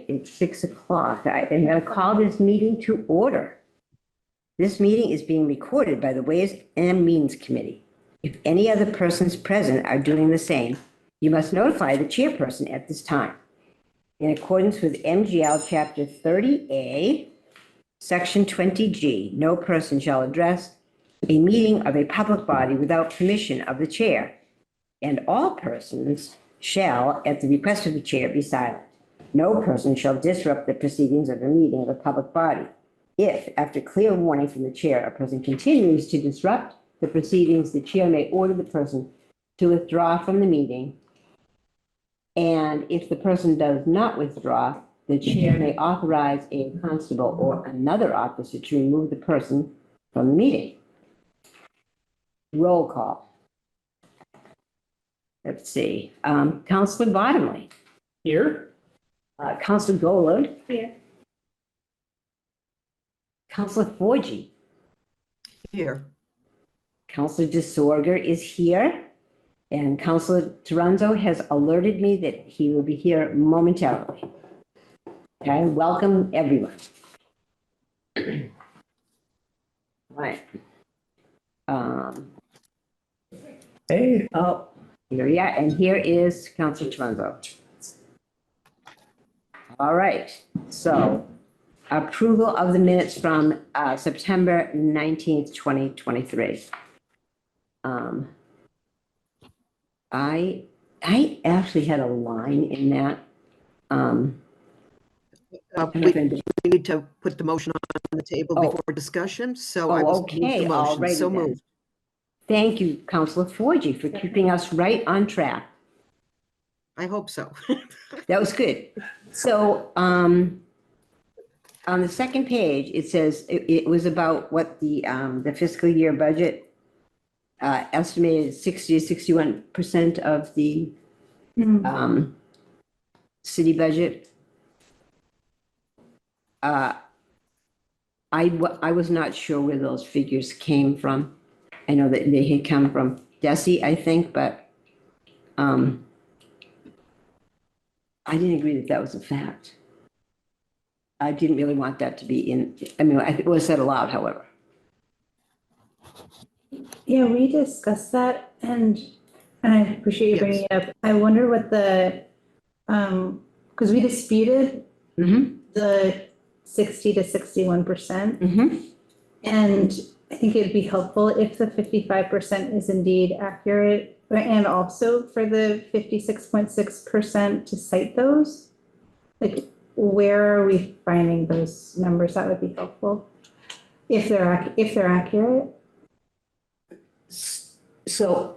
it's 6 o'clock. I'm going to call this meeting to order. This meeting is being recorded by the Ways and Means Committee. If any other persons present are doing the same, you must notify the chairperson at this time. In accordance with MGL Chapter 30A, Section 20G, no person shall address a meeting of a public body without permission of the chair, and all persons shall, at the request of the chair, be silent. No person shall disrupt the proceedings of a meeting of a public body. If, after clear warning from the chair, a person continues to disrupt the proceedings, the chair may order the person to withdraw from the meeting. And if the person does not withdraw, the chair may authorize a constable or another officer to remove the person from the meeting. Roll call. Let's see. Councilor Bottomley. Here. Councilor Golod. Here. Councilor Forgy. Here. Councilor DeSorger is here. And Councilor Toronzo has alerted me that he will be here momentarily. Okay, welcome everyone. Right. Hey. Oh, here, yeah, and here is Councilor Toronzo. All right, so approval of the minutes from September 19th, 2023. I actually had a line in that. We need to put the motion on the table before discussion, so I will move the motion. So moved. Thank you, Councilor Forgy, for keeping us right on track. I hope so. That was good. So on the second page, it says it was about what the fiscal year budget estimated 60 to 61% of the city budget. I was not sure where those figures came from. I know that they had come from Desi, I think, but I didn't agree that that was a fact. I didn't really want that to be in, I mean, it was said aloud, however. Yeah, we discussed that, and I appreciate you bringing it up. I wonder what the, because we disputed the 60 to 61%. And I think it'd be helpful if the 55% is indeed accurate, and also for the 56.6% to cite those. Like, where are we finding those numbers? That would be helpful if they're accurate. So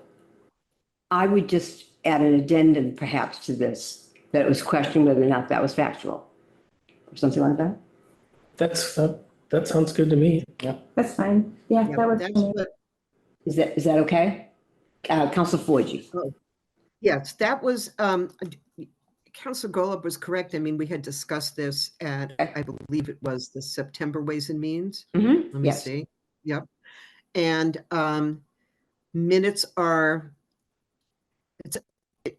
I would just add an addendum perhaps to this, that it was questioned whether or not that was factual or something like that. That sounds good to me. Yeah. That's fine. Yeah, that works for me. Is that okay? Councilor Forgy. Yes, that was, Councilor Golub was correct. I mean, we had discussed this at, I believe it was the September Ways and Means. Let me see. Yep. And minutes are,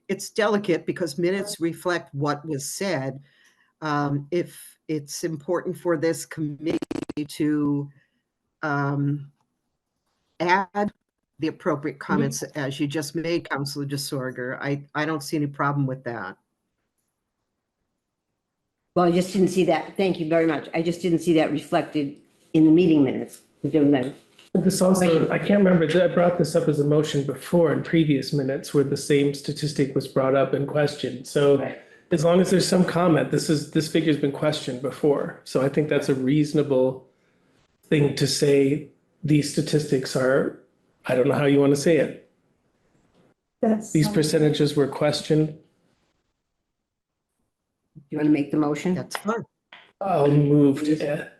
it's delicate because minutes reflect what was said. If it's important for this committee to add the appropriate comments as you just made, Councilor DeSorger, I don't see any problem with that. Well, I just didn't see that. Thank you very much. I just didn't see that reflected in the meeting minutes. This also, I can't remember, I brought this up as a motion before in previous minutes where the same statistic was brought up and questioned. So as long as there's some comment, this figure's been questioned before. So I think that's a reasonable thing to say. These statistics are, I don't know how you want to say it. These percentages were questioned. You want to make the motion? That's fine. I'll move to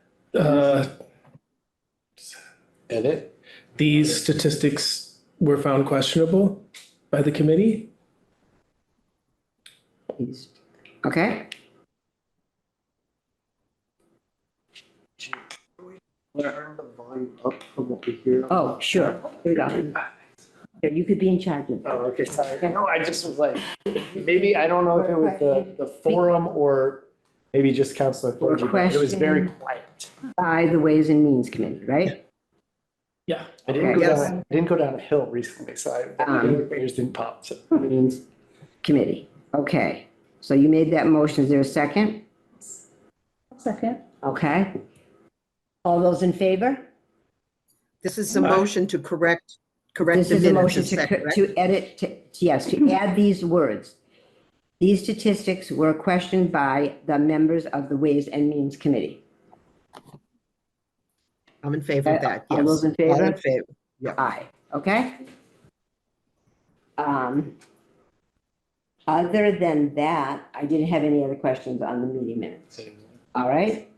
edit. These statistics were found questionable by the committee. Okay. Turn the volume up from what we hear. Oh, sure. Here we go. Here, you could be in charge of that. Oh, okay, sorry. No, I just was like, maybe, I don't know if it was the forum or Maybe just Councilor Forgy, but it was very quiet. by the Ways and Means Committee, right? Yeah. I didn't Okay. go Yes. down, I didn't go down a hill recently, so my ears didn't pop. So. Means Committee. Okay. So you made that motion. Is there a second? Second. Okay. All those in favor? This is a motion to correct This the is a minutes. motion Is that correct? to edit, yes, to add these words. These statistics were questioned by the members of the Ways and Means Committee. I'm in favor of that, yes. All those in All favor? in favor, yeah. Aye, okay? Other than that, I didn't have any other questions on the meeting minutes. All right?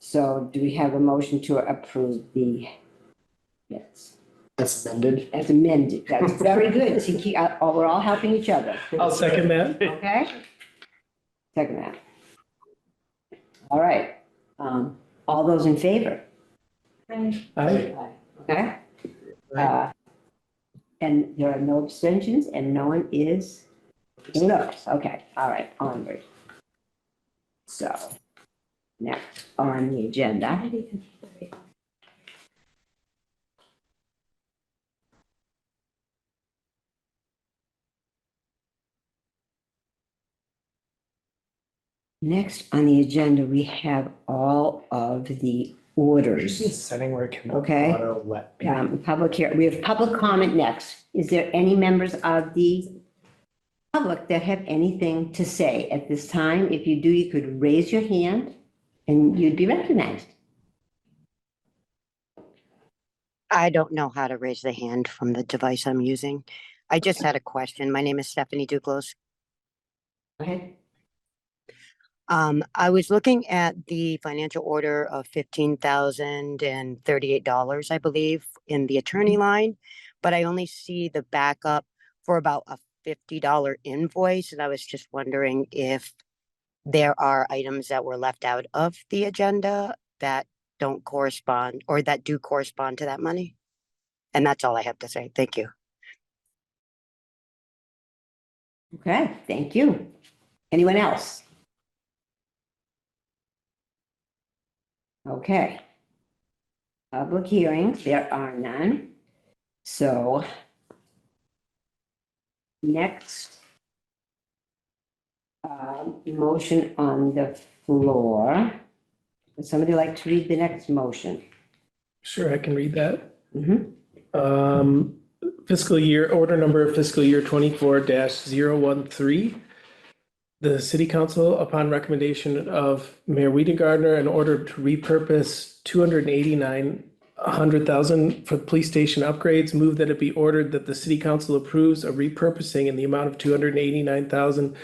So do we have a motion to approve the minutes? That's amended. As amended, that's very good. See, we're all helping each other. I'll second that. Okay? Second that. All right. All those in favor? Aye. Okay? And there are no abstentions and no one is, no, okay, all right, onward. So, next on the agenda. Next on the agenda, we have all of the orders. Setting where it can Okay. auto let me. Public here, we have public comment next. Is there any members of the public that have anything to say at this time? If you do, you could raise your hand and you'd be recognized. I don't know how to raise the hand from the device I'm using. I just had a question. My name is Stephanie Duclos. Go ahead. I was looking at the financial order of $15,038, I believe, in the attorney line, but I only see the backup for about a $50 invoice. And I was just wondering if there are items that were left out of the agenda that don't correspond or that do correspond to that money. And that's all I have to say. Thank you. Okay, thank you. Anyone else? Okay. Public hearings, there are none. So next motion on the floor. Would somebody like to read the next motion? Sure, I can read that. Mhm. Fiscal year, order number fiscal year 24-013. The city council, upon recommendation of Mayor Weidergardner, in order to repurpose $289,100,000 for police station upgrades, move that it be ordered that the city council approves a repurposing in the amount of $289,000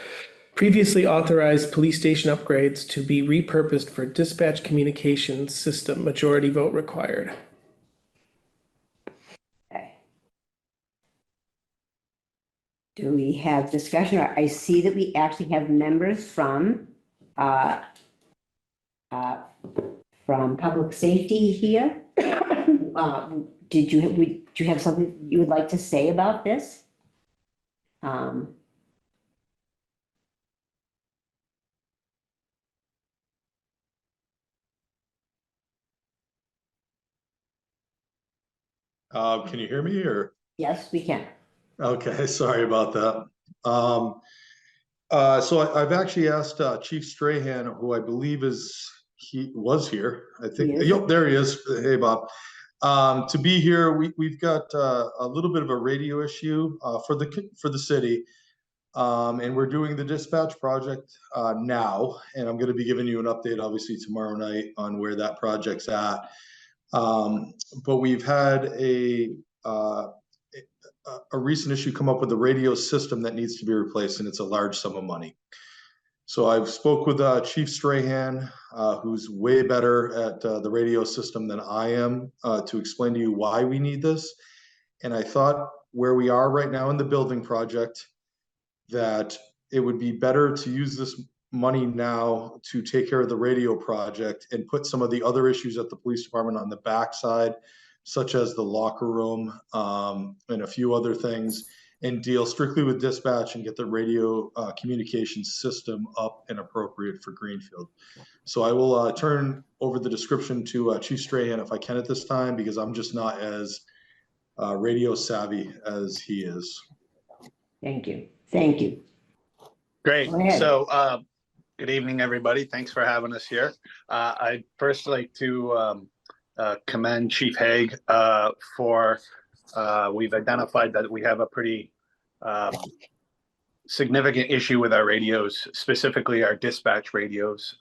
previously authorized police station upgrades to be repurposed for dispatch communications system. Majority vote required. Okay. Do we have discussion? I see that we actually have members from public safety here. Do you have something you would like to say about this? Can you hear me or? Yes, we can. Okay, sorry about that. So I've actually asked Chief Strahan, who I believe he was here. I think, He is. yep, there he is. Hey, Bob. To be here, we've got a little bit of a radio issue for the city. And we're doing the dispatch project now, and I'm going to be giving you an update obviously tomorrow night on where that project's at. But we've had a recent issue come up with the radio system that needs to be replaced, and it's a large sum of money. So I've spoke with Chief Strahan, who's way better at the radio system than I am, to explain to you why we need this. And I thought where we are right now in the building project, that it would be better to use this money now to take care of the radio project and put some of the other issues at the police department on the backside, such as the locker room and a few other things, and deal strictly with dispatch and get the radio communication system up and appropriate for Greenfield. So I will turn over the description to Chief Strahan if I can at this time, because I'm just not as radio savvy as he is. Thank you. Thank you. Great. Go ahead. So, good evening, everybody. Thanks for having us here. I'd first like to commend Chief Haig for, we've identified that we have a pretty significant issue with our radios, specifically our dispatch radios.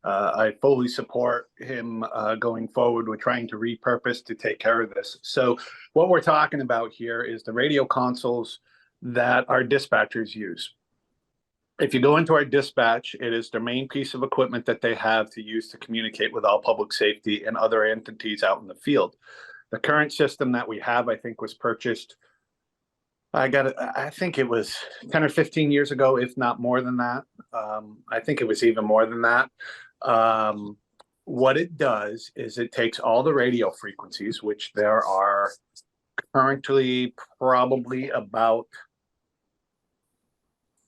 I fully support him going forward with trying to repurpose to take care of this. So what we're talking about here is the radio consoles that our dispatchers use. If you go into our dispatch, it is their main piece of equipment that they have to use to communicate with all public safety and other entities out in the field. The current system that we have, I think, was purchased, I think it was 10 or 15 years ago, if not more than that. I think it was even more than that. What it does is it takes all the radio frequencies, which there are currently probably about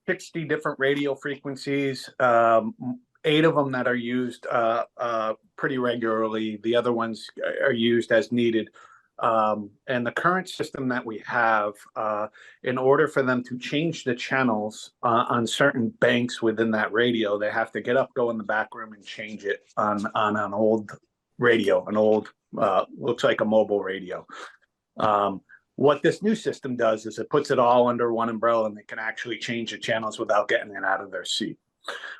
60 different radio frequencies, 8 of them that are used pretty regularly. The other ones are used as needed. And the current system that we have, in order for them to change the channels on certain banks within that radio, they have to get up, go in the back room and change it on an old radio, an old, looks like a mobile radio. What this new system does is it puts it all under one umbrella, and they can actually change the channels without getting it out of their seat.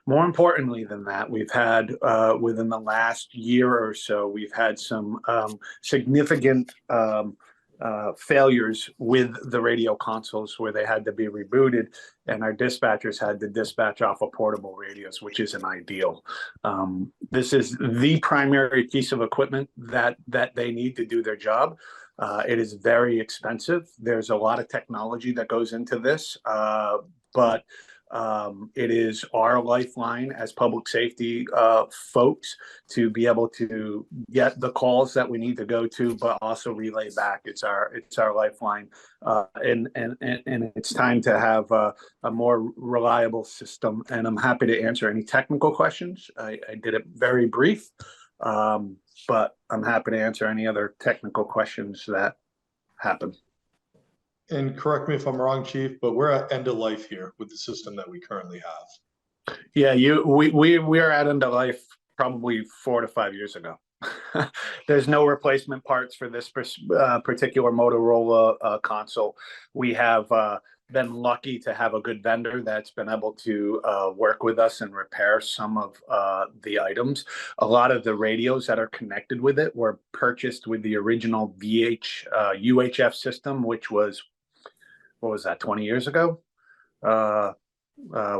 More importantly than that, we've had within the last year or so, we've had some significant failures with the radio consoles where they had to be rebooted, and our dispatchers had to dispatch off of portable radios, which isn't ideal. This is the primary piece of equipment that they need to do their job. It is very expensive. There's a lot of technology that goes into this, but it is our lifeline as public safety folks to be able to get the calls that we need to go to, but also relay back. It's our lifeline, and it's time to have a more reliable system. And I'm happy to answer any technical questions. I did it very brief, but I'm happy to answer any other technical questions that happen. And correct me if I'm wrong, Chief, but we're at end of life here with the system that we currently have. Yeah, we are at end of life probably 4 to 5 years ago. There's no replacement parts for this particular Motorola console. We have been lucky to have a good vendor that's been able to work with us and repair some of the items. A lot of the radios that are connected with it were purchased with the original UHF system, which was, what was that, 20 years ago?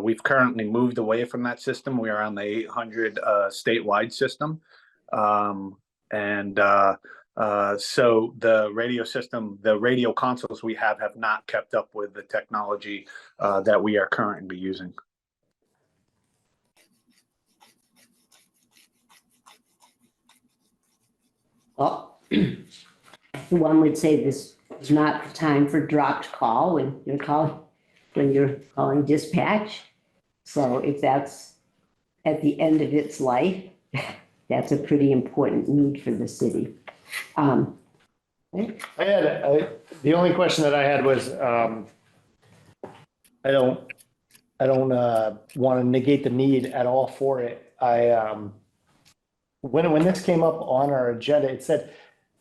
We've currently moved away from that system. We are on the 800 statewide system. So the radio system, the radio consoles we have not kept up with the technology that we are currently using. Well, one would say this is not the time for dropped call when you're calling dispatch. So if that's at the end of its life, that's a pretty important need for the city. The only question that I had was, I don't want to negate the need at all for it. When this came up on our agenda, it said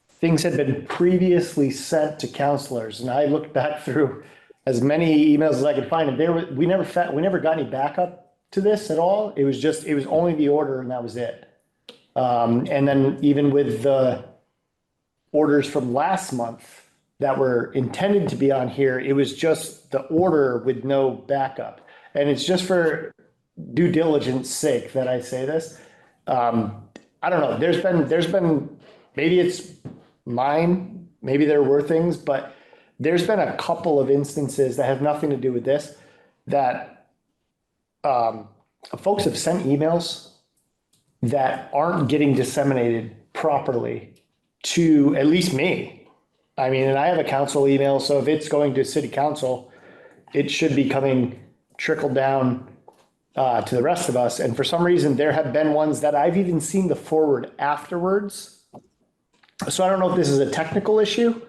things had been previously sent to counselors, and I looked back through as many emails as I could find, and we never got any backup to this at all. It was only the order, and that was it. And then even with the orders from last month that were intended to be on here, it was just the order with no backup. And it's just for due diligence sake that I say this. I don't know. There's been, maybe it's mine, maybe there were things, but there's been a couple of instances that have nothing to do with this, that folks have sent emails that aren't getting disseminated properly to at least me. I mean, and I have a council email, so if it's going to city council, it should be coming trickled down to the rest of us. And for some reason, there have been ones that I've even seen the forward afterwards. So I don't know if this is a technical issue,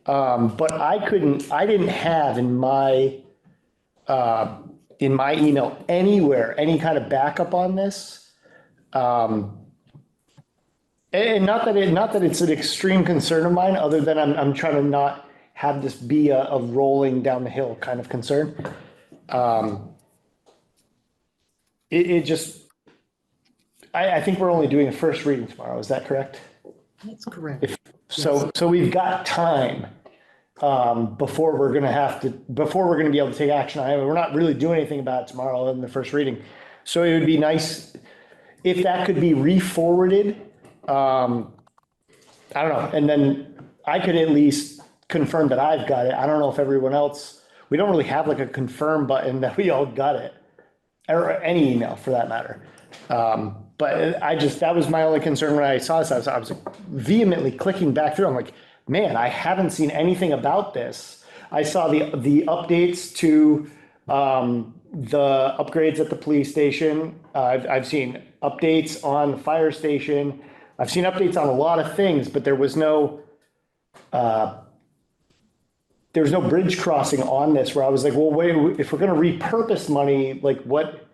but I didn't have in my email anywhere, any kind of backup on this. And not that it's an extreme concern of mine, other than I'm trying to not have this be a rolling down the hill kind of concern. I think we're only doing a first reading tomorrow. Is that correct? That's correct. So we've got time before we're going to be able to take action. We're not really doing anything about it tomorrow in the first reading. So it would be nice if that could be re-forwarded. I don't know. And then I could at least confirm that I've got it. I don't know if everyone else, we don't really have like a confirm button that we all got it, or any email for that matter. But that was my only concern when I saw this. I was vehemently clicking back through. I'm like, man, I haven't seen anything about this. I saw the updates to the upgrades at the police station. I've seen updates on the fire station. I've seen updates on a lot of things, but there was no bridge crossing on this where I was like, well, wait, if we're going to repurpose money, like what?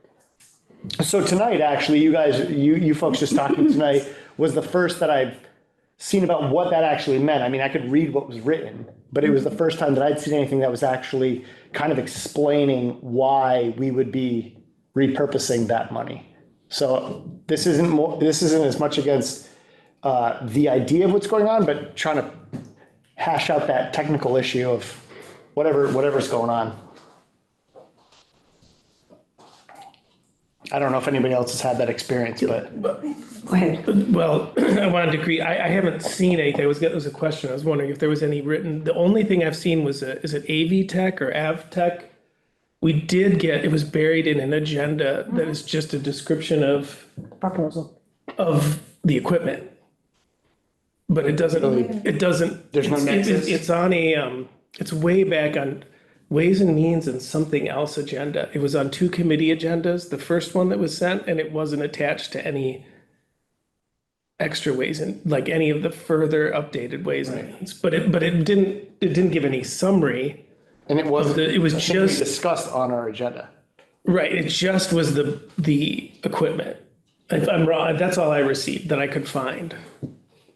So tonight, actually, you folks just talking tonight was the first that I've seen about what that actually meant. I mean, I could read what was written, but it was the first time that I'd seen anything that was actually kind of explaining why we would be repurposing that money. So this isn't as much against the idea of what's going on, but trying to hash out that technical issue of whatever's going on. I don't know if anybody else has had that experience, but. Go ahead. Well, I wanted to agree. I haven't seen anything. That was a question. I was wondering if there was any written. The only thing I've seen was is it AV Tech or Av Tech? We did get, it was buried in an agenda that is just a description of the equipment. But it doesn't. There's no nexus? It's on it's way back on Ways and Means and something else agenda. It was on 2 committee agendas, the first one that was sent, and it wasn't attached to any extra ways and like any of the further updated Ways and Means. But it didn't give any summary. And it was just discussed on our agenda. Right. It just was the equipment. If I'm wrong, that's all I received that I could find.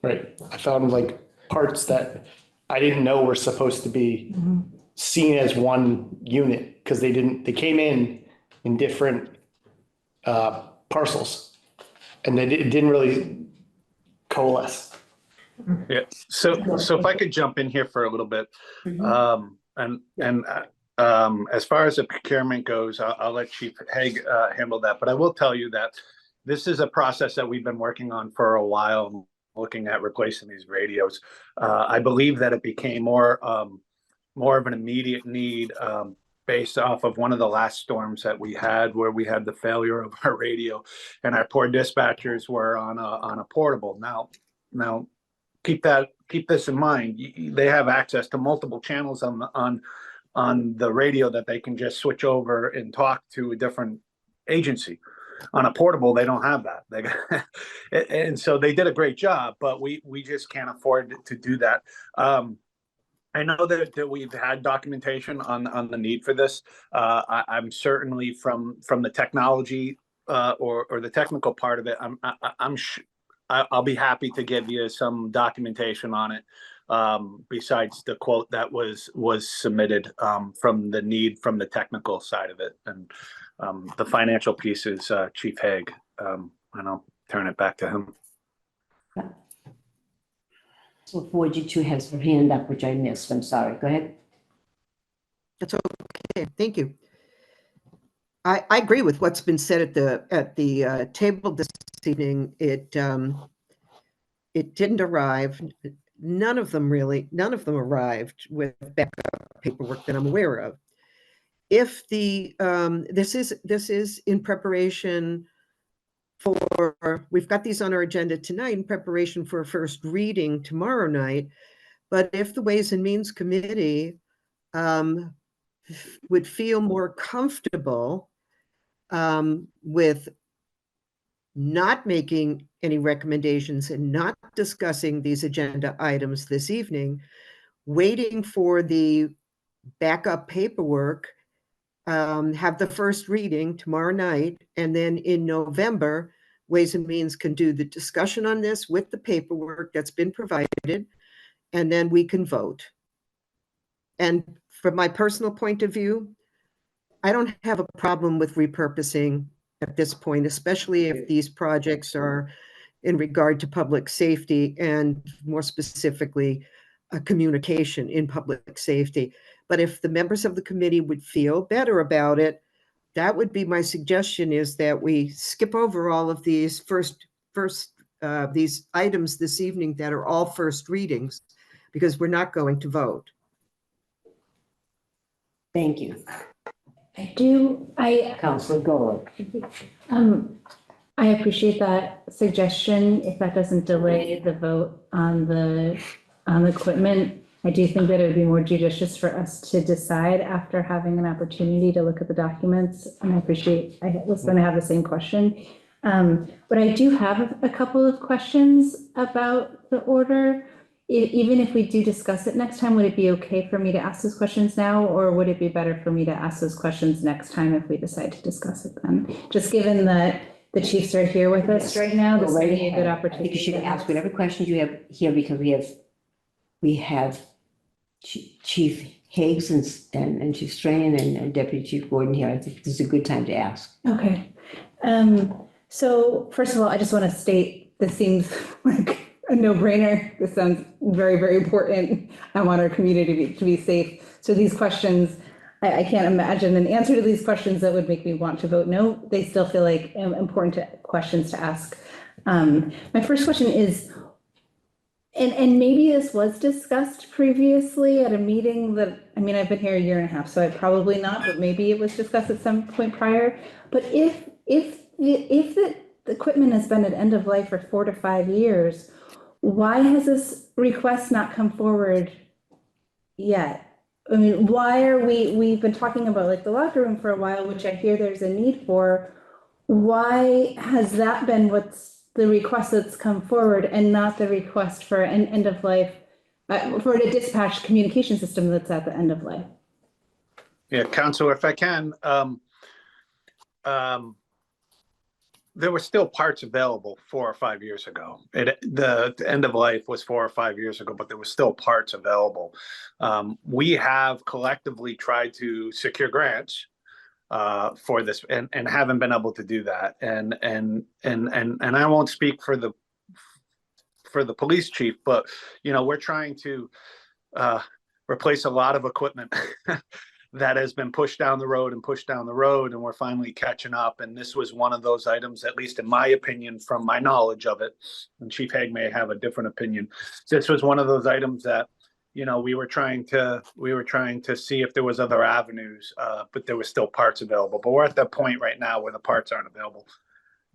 Right. I found like parts that I didn't know were supposed to be seen as one unit because they came in different parcels and it didn't really coalesce. Yeah. So if I could jump in here for a little bit, as far as the procurement goes, I'll let Chief Haig handle that. But I will tell you that this is a process that we've been working on for a while, looking at replacing these radios. I believe that it became more of an immediate need based off of one of the last storms that we had, where we had the failure of our radio, and our poor dispatchers were on a portable. Now, keep this in mind. They have access to multiple channels on the radio that they can just switch over and talk to a different agency. On a portable, they don't have that. And so they did a great job, but we just can't afford to do that. I know that we've had documentation on the need for this. I'm certainly from the technology or the technical part of it. I'll be happy to give you some documentation on it. Besides the quote that was submitted from the need from the technical side of it, and the financial piece is Chief Haig, and I'll turn it back to him. So 4G2 has her hand up, which I missed. I'm sorry. Go ahead. That's okay. Thank you. I agree with what's been said at the table this evening. It didn't arrive. None of them arrived with backup paperwork that I'm aware of. If this is in preparation for, we've got these on our agenda tonight in preparation for a first reading tomorrow night, But if the Ways and Means Committee would feel more comfortable with not making any recommendations and not discussing these agenda items this evening, waiting for the backup paperwork, have the first reading tomorrow night, and then in November, Ways and Means can do the discussion on this with the paperwork that's been provided, and then we can vote. And from my personal point of view, I don't have a problem with repurposing at this point, especially if these projects are in regard to public safety and more specifically, communication in public safety. But if the members of the committee would feel better about it, that would be my suggestion, is that we skip over all of these these items this evening that are all first readings, because we're not going to vote. Thank you. Councilor Golub. I appreciate that suggestion. If that doesn't delay the vote on the equipment, I do think that it would be more judicious for us to decide after having an opportunity to look at the documents. And I was going to have the same question. But I do have a couple of questions about the order. Even if we do discuss it next time, would it be okay for me to ask those questions now, or would it be better for me to ask those questions next time if we decide to discuss it then? Just given that the chiefs are here with us right now, this might be a good I opportunity. think you should ask whatever questions you have here, because we have Chief Higgs and Chief Strain and Deputy Chief Gordon here. I think this is a good time to ask. Okay. So first of all, I just want to state this seems like a no-brainer. This sounds very, very important. I want our community to be safe. So these questions, I can't imagine an answer to these questions that would make me want to vote no. They still feel like important questions to ask. My first question is, and maybe this was discussed previously at a meeting that, I mean, I've been here a year and a half, so I probably not, but maybe it was discussed at some point prior. But if the equipment has been at end of life for 4 to 5 years, why has this request not come forward yet? I mean, why are we've been talking about like the locker room for a while, which I hear there's a need for. Why has that been what's the request that's come forward and not the request for an end of life, for a dispatch communication system that's at the end of life? Yeah, Counselor, if I can, there were still parts available 4 or 5 years ago. The end of life was 4 or 5 years ago, but there were still parts available. We have collectively tried to secure grants for this and haven't been able to do that. And I won't speak for the police chief, but we're trying to replace a lot of equipment that has been pushed down the road, and we're finally catching up. And this was one of those items, at least in my opinion, from my knowledge of it, and Chief Haig may have a different opinion. This was one of those items that, we were trying to see if there was other avenues, but there was still parts available. But we're at that point right now where the parts aren't available.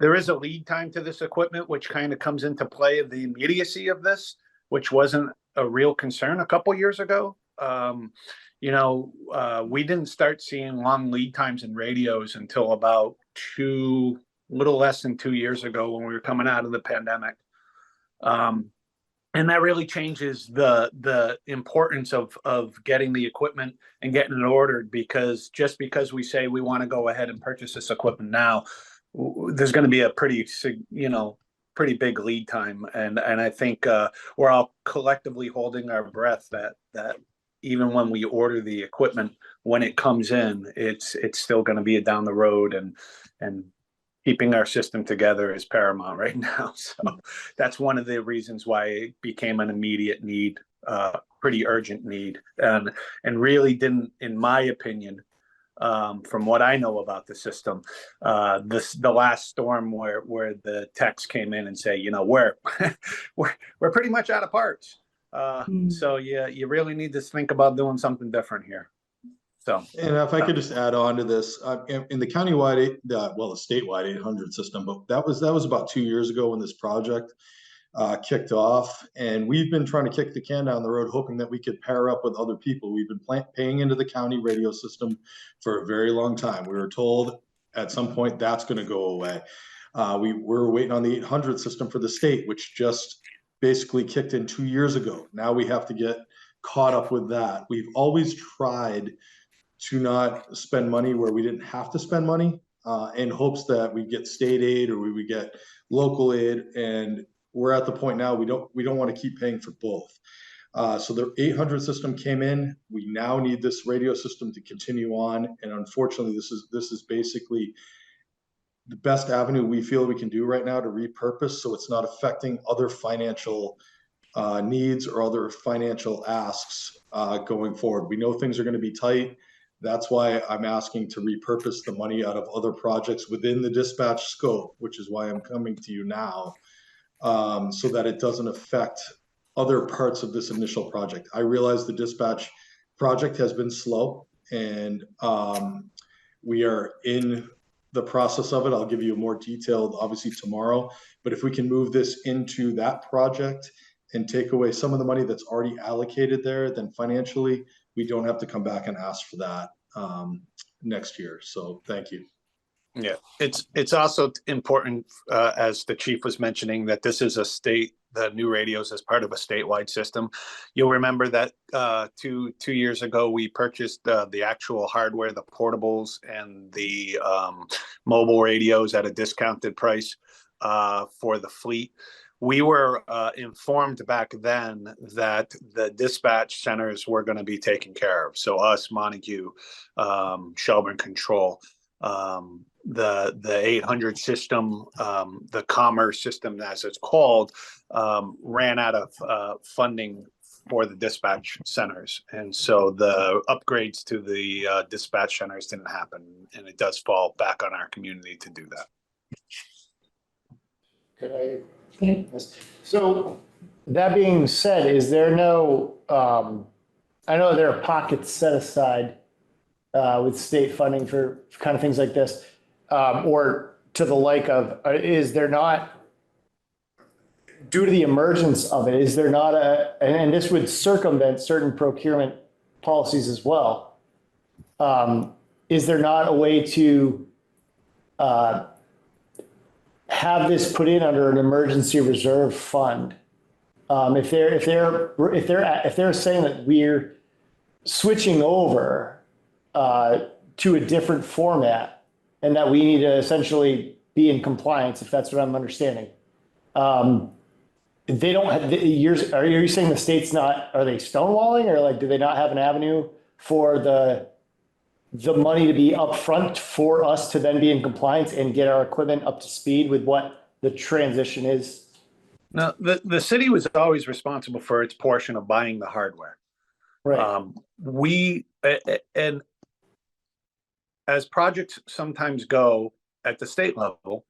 There is a lead time to this equipment, which kind of comes into play of the immediacy of this, which wasn't a real concern a couple years ago. We didn't start seeing long lead times in radios until about little less than 2 years ago, when we were coming out of the pandemic. And that really changes the importance of getting the equipment and getting it ordered, because just because we say we want to go ahead and purchase this equipment now, there's going to be a pretty big lead time. And I think we're all collectively holding our breath that even when we order the equipment, when it comes in, it's still going to be down the road, and keeping our system together is paramount right now. So that's one of the reasons why it became an immediate need, pretty urgent need, and really didn't, in my opinion, from what I know about the system, the last storm where the techs came in and say, we're pretty much out of parts. So you really need to think about doing something different here. So, and if I could just add on to this, in the countywide, the statewide 800 system, but that was about 2 years ago when this project kicked off, and we've been trying to kick the can down the road, hoping that we could pair up with other people. We've been paying into the county radio system for a very long time. We were told at some point that's going to go away. We were waiting on the 800 system for the state, which just basically kicked in 2 years ago. Now we have to get caught up with that. We've always tried to not spend money where we didn't have to spend money, in hopes that we get state aid or we would get local aid. And we're at the point now we don't want to keep paying for both. So the 800 system came in. We now need this radio system to continue on, and unfortunately, this is basically the best avenue we feel we can do right now to repurpose, so it's not affecting other financial needs or other financial asks going forward. We know things are going to be tight. That's why I'm asking to repurpose the money out of other projects within the dispatch scope, which is why I'm coming to you now, so that it doesn't affect other parts of this initial project. I realize the dispatch project has been slow, and we are in the process of it. I'll give you a more detailed, obviously, tomorrow. But if we can move this into that project and take away some of the money that's already allocated there, then financially, we don't have to come back and ask for that next year. So thank you. Yeah, it's also important, as the chief was mentioning, that this is the new radios as part of a statewide system. You'll remember that two years ago, we purchased the actual hardware, the portables and the mobile radios at a discounted price for the fleet. We were informed back then that the dispatch centers were going to be taken care of. So us, Montague, Shelburne Control, the 800 system, the commerce system, as it's called, ran out of funding for the dispatch centers. And so the upgrades to the dispatch centers didn't happen. And it does fall back on our community to do that. So that being said, is there no, I know there are pockets set aside with state funding for kind of things like this, or to the like of, is there not, due to the emergence of it, is there not and this would circumvent certain procurement policies as well, is there not a way to have this put in under an emergency reserve fund? If they're saying that we're switching over to a different format and that we need to essentially be in compliance, if that's what I'm understanding. They don't have, are you saying the state's not, are they stonewalling, or like, do they not have an avenue for the money to be upfront for us to then be in compliance and get our equipment up to speed with what the transition is? No, the city was always responsible for its portion of buying the hardware. Right. And as projects sometimes go at the state level,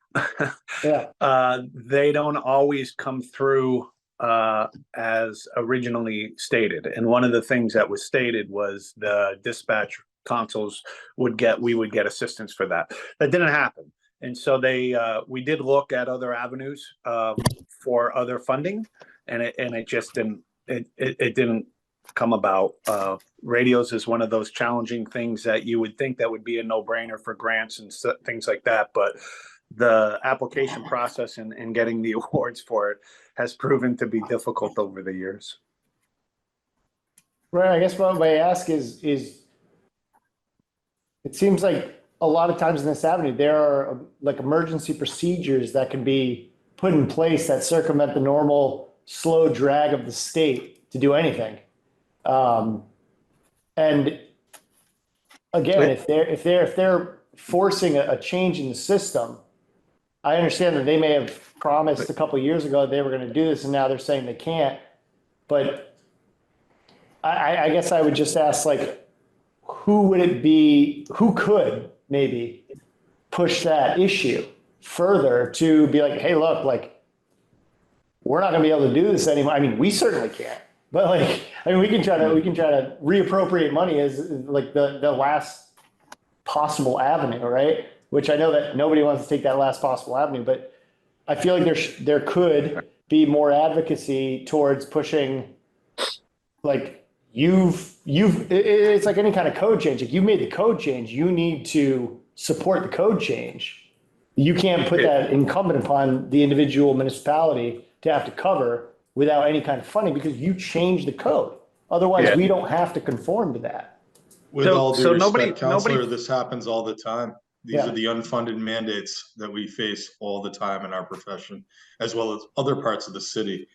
Yeah. they don't always come through as originally stated. And one of the things that was stated was the dispatch consoles we would get assistance for that. That didn't happen. And so we did look at other avenues for other funding, and it just didn't come about. Radios is one of those challenging things that you would think that would be a no-brainer for grants and things like that, but the application process and getting the awards for it has proven to be difficult over the years. Right. I guess what I ask is it seems like a lot of times in this avenue, there are like emergency procedures that can be put in place that circumvent the normal slow drag of the state to do anything. And again, if they're forcing a change in the system, I understand that they may have promised a couple of years ago they were going to do this, and now they're saying they can't. But I guess I would just ask, like, who could maybe push that issue further to be like, hey, look, like, we're not going to be able to do this anymore. I mean, we certainly can't. But like, I mean, we can try to reappropriate money as like the last possible avenue, right? Which I know that nobody wants to take that last possible avenue, but I feel like there could be more advocacy towards pushing, like, it's like any kind of code change. If you made the code change, you need to support the code change. You can't put that incumbent upon the individual municipality to have to cover without any kind of funding because you changed the code. Otherwise, we don't have to conform to that. With all due respect, Counselor, nobody, this happens all the time. These are the unfunded mandates that we face all the time in our profession, as well as other parts of the city.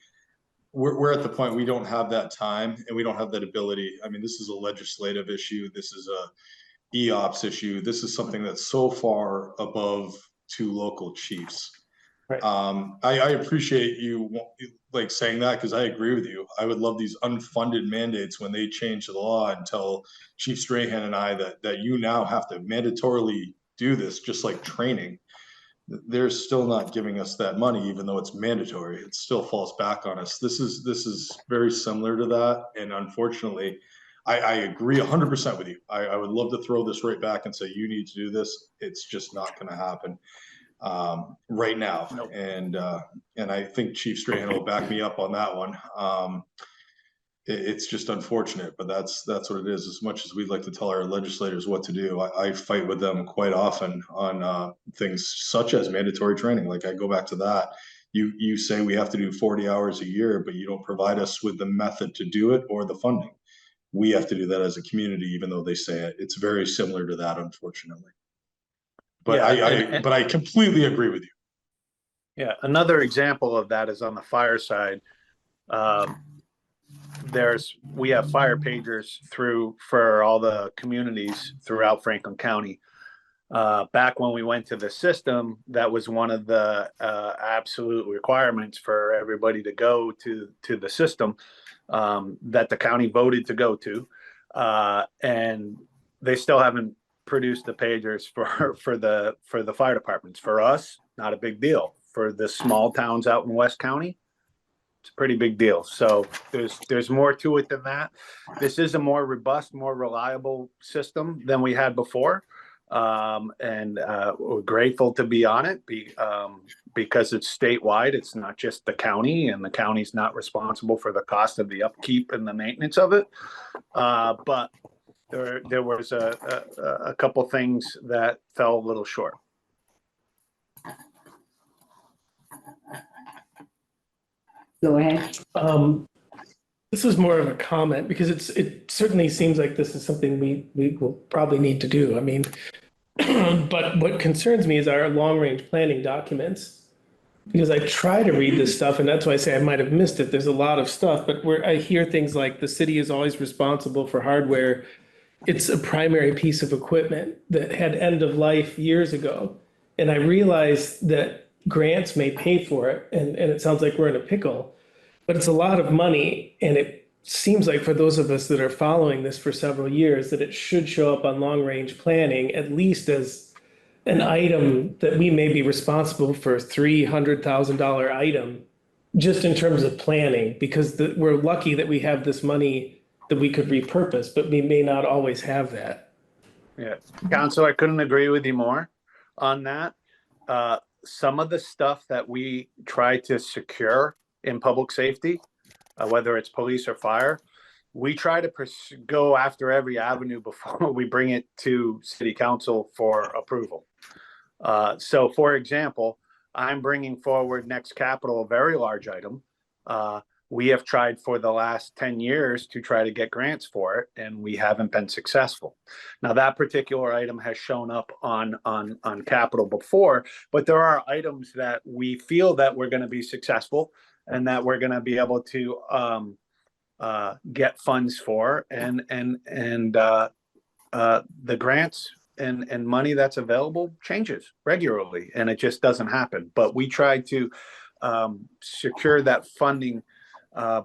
We're at the point we don't have that time and we don't have that ability. I mean, this is a legislative issue. This is a EOPS issue. This is something that's so far above two local chiefs. Right. I appreciate you like saying that because I agree with you. I would love these unfunded mandates when they change the law and tell Chief Strahan and I that you now have to mandatorily do this, just like training. They're still not giving us that money, even though it's mandatory. It still falls back on us. This is very similar to that. And unfortunately, I agree 100% with you. I would love to throw this right back and say, you need to do this. It's just not going to happen right now. Nope. And I think Chief Strahan will back me up on that one. It's just unfortunate, but that's what it is. As much as we'd like to tell our legislators what to do, I fight with them quite often on things such as mandatory training. Like I go back to that. You say we have to do 40 hours a year, but you don't provide us with the method to do it or the funding. We have to do that as a community, even though they say it. It's very similar to that, unfortunately. But but I completely agree with you. Yeah, another example of that is on the fire side. We have fire pagers for all the communities throughout Franklin County. Back when we went to the system, that was one of the absolute requirements for everybody to go to the system that the county voted to go to, and they still haven't produced the pagers for the fire departments. For us, not a big deal. For the small towns out in West County, it's a pretty big deal. So there's more to it than that. This is a more robust, more reliable system than we had before. And we're grateful to be on it because it's statewide. It's not just the county, and the county's not responsible for the cost of the upkeep and the maintenance of it. But there was a couple things that fell a little short. Go ahead. This is more of a comment because it certainly seems like this is something we will probably need to do. I mean, but what concerns me is our long-range planning documents, because I try to read this stuff, and that's why I say I might have missed it. There's a lot of stuff, but where I hear things like the city is always responsible for hardware. It's a primary piece of equipment that had end of life years ago. And I realize that grants may pay for it, and it sounds like we're in a pickle, but it's a lot of money. And it seems like for those of us that are following this for several years, that it should show up on long-range planning, at least as an item that we may be responsible for $300,000 item, just in terms of planning, because we're lucky that we have this money that we could repurpose, but we may not always have that. Yeah, Council, I couldn't agree with you more on that. Some of the stuff that we try to secure in public safety, whether it's police or fire, we try to go after every avenue before we bring it to City Council for approval. So, for example, I'm bringing forward next capital, a very large item. We have tried for the last 10 years to try to get grants for it, and we haven't been successful. Now, that particular item has shown up on capital before, but there are items that we feel that we're going to be successful and that we're going to be able to get funds for, and the grants and money that's available changes regularly, and it just doesn't happen. But we try to secure that funding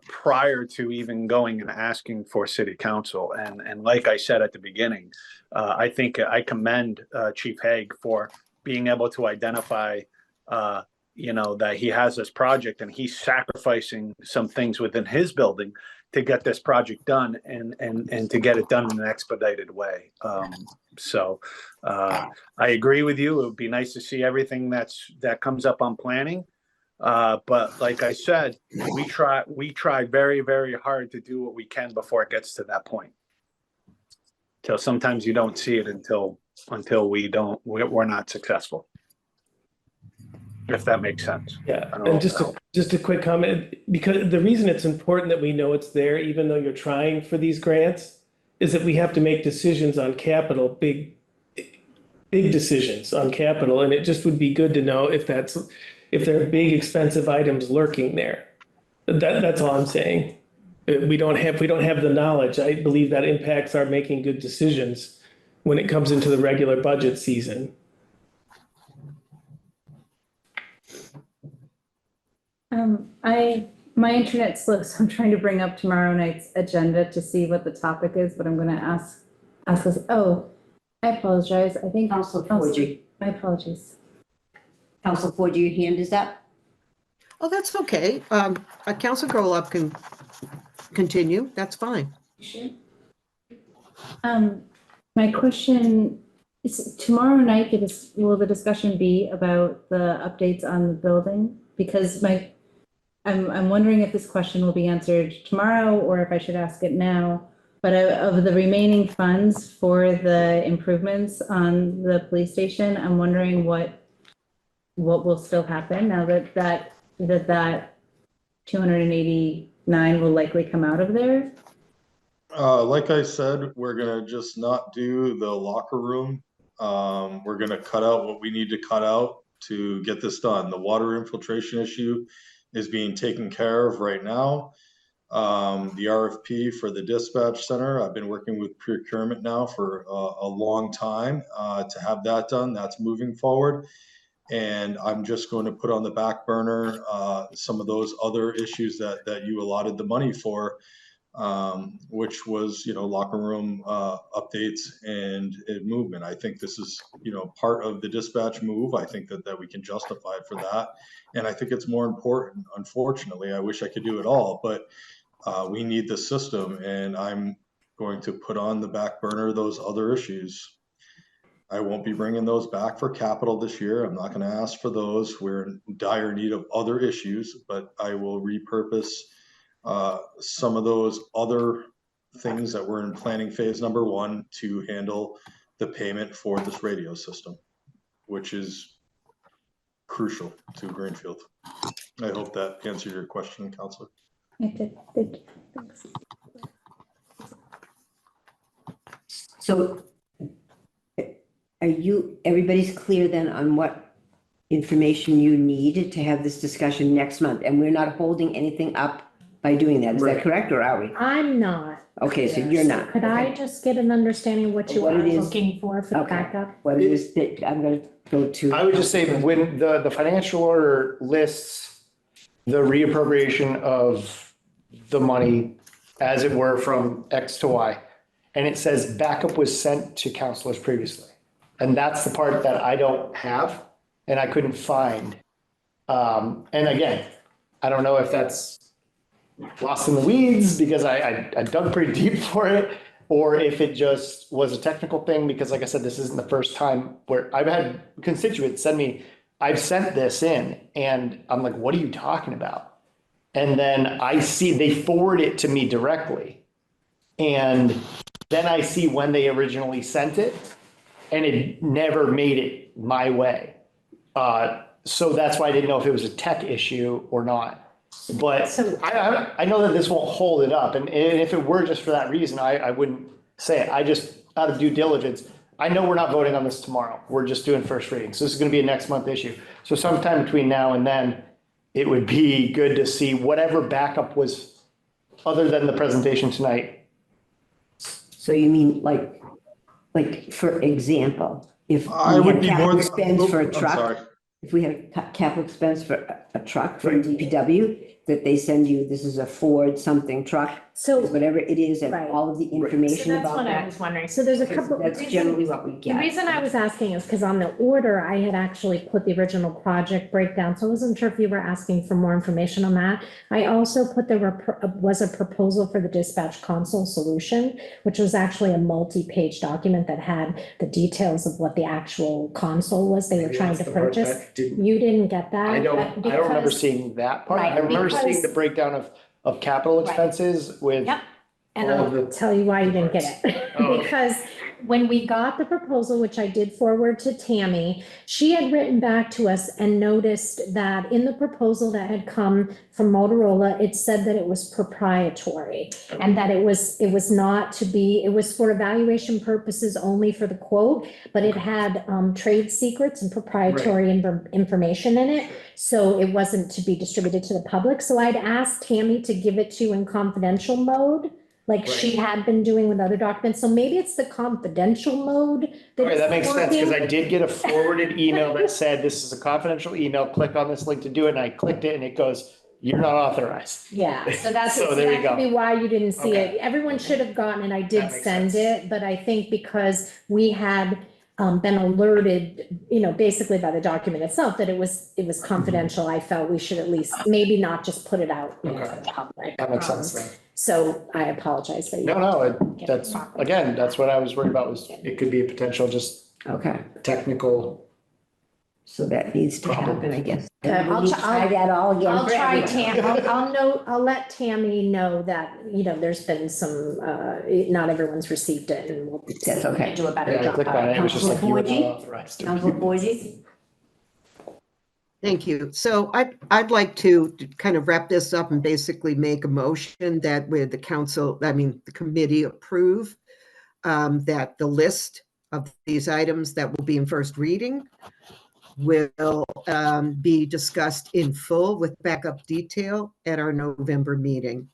prior to even going and asking for City Council. And like I said at the beginning, I think I commend Chief Haig for being able to identify, that he has this project and he's sacrificing some things within his building to get this project done and to get it done in an expedited way. So I agree with you. It would be nice to see everything that comes up on planning. But like I said, we try very, very hard to do what we can before it gets to that point. So sometimes you don't see it until we're not successful. If that makes sense. Yeah, I don't know and if just a quick comment, because the reason it's important that we know it's there, even though you're trying for these grants, is that we have to make decisions on capital, big decisions on capital, and it just would be good to know if there are big expensive items lurking there. That's all I'm saying. We don't have the knowledge. I believe that impacts our making good decisions when it comes into the regular budget season. My internet's slow, so I'm trying to bring up tomorrow night's agenda to see what the topic is, but I'm gonna ask us, I apologize, I think. Council Forgy. My apologies. Council Forgy, your hand is up. Oh, that's okay. Council Golub can continue. That's fine. Sure. My question is, tomorrow night, will the discussion be about the updates on the building? Because I'm wondering if this question will be answered tomorrow or if I should ask it now. But of the remaining funds for the improvements on the police station, I'm wondering what will still happen now that 289 will likely come out of there. Like I said, we're gonna just not do the locker room. We're gonna cut out what we need to cut out to get this done. The water infiltration issue is being taken care of right now. The RFP for the dispatch center, I've been working with procurement now for a long time to have that done. That's moving forward. And I'm just going to put on the back burner some of those other issues that you allotted the money for, which was, locker room updates and movement. I think this is, part of the dispatch move. I think that we can justify it for that. And I think it's more important. Unfortunately, I wish I could do it all, but we need the system, and I'm going to put on the back burner those other issues. I won't be bringing those back for capital this year. I'm not going to ask for those. We're in dire need of other issues, but I will repurpose some of those other things that were in planning phase number 1 to handle the payment for this radio system, which is crucial to Greenfield. I hope that answered your question, Councilor. I did. Thank you. Thanks. So everybody's clear then on what information you need to have this discussion next month? And we're not holding anything up by doing that. Is that correct, or are we? I'm not. Okay, so you're not. Could I just get an understanding of what you What are it is- looking for the Okay. backup? What it is that I'm going to go to. I would just say when the financial order lists the reappropriation of the money, as it were, from X to Y, and it says backup was sent to councilors previously. And that's the part that I don't have and I couldn't find. And again, I don't know if that's lost in the weeds because I dug pretty deep for it, or if it just was a technical thing, because like I said, this isn't the first time where I've had constituents send me, I've sent this in and I'm like, what are you talking about? And then I see they forward it to me directly. And then I see when they originally sent it and it never made it my way. So that's why I didn't know if it was a tech issue or not. But I know that this won't hold it up. And if it were just for that reason, I wouldn't say it. I just, out of due diligence, I know we're not voting on this tomorrow. We're just doing first reading. So this is going to be a next month issue. So sometime between now and then, it would be good to see whatever backup was other than the presentation tonight. So you mean like for example, if I we would had be more capital than- expense for a I'm sorry. truck, if we had a capital expense for a truck for DPW, that they send you, this is a Ford something truck, So, whatever it is, and Right. all of the so information that's about what I that. was wondering. So there's a couple. That's generally what we The get. reason I was asking is because on the order, I had actually put the original project breakdown, so I wasn't sure if you were asking for more information on that. I also put was a proposal for the dispatch console solution, which was actually a multi-page document that had the details of what the actual console was they were Maybe trying that's to the part purchase. that didn't- You didn't get that? I don't remember because- seeing that part. Right, I remember seeing because- the breakdown of capital Right. expenses with. Yep. And all of I'll the- tell you why you didn't get it. Oh, okay. Because when we got the proposal, which I did forward to Tammy, she had written back to us and noticed that in the proposal that had come from Motorola, it said that it was proprietary and that it was not to be, it was for evaluation purposes only for the quote, but it had trade secrets and proprietary information in it. So it wasn't to be distributed to the public. So I'd asked Tammy to give it to you in confidential mode, like she had been doing with other documents. So maybe it's the confidential mode that Okay, that isn't makes sense, because working. I did get a forwarded email that said, this is a confidential email, click on this link to do it, and I clicked it, and it goes, you're not authorized. Yeah, so that's, So so there you that could go. be why you didn't see Okay. it. Everyone should have gotten it. I did That makes send sense. it, but I think because we had been alerted, basically by the document itself, that it was confidential, I felt we should at least maybe not just put it out into Okay. the public. That makes sense then. So I apologize that you. That's, again, that's what I was worried about, was it could be a potential just Okay, technical. so that needs to happen, I guess. Okay, And we I'll need to try- try that all again. I'll for try everyone. I'll let Tammy know that, there's been some, not everyone's received it and we'll. That's okay. Do a better Yeah, I job. clicked on it, it was just like you were not Councilor authorized. Councilor Borges? Thank you. So I'd like to kind of wrap this up and basically make a motion that with the the committee approve that the list of these items that will be in first reading will be discussed in full with backup detail at our November meeting.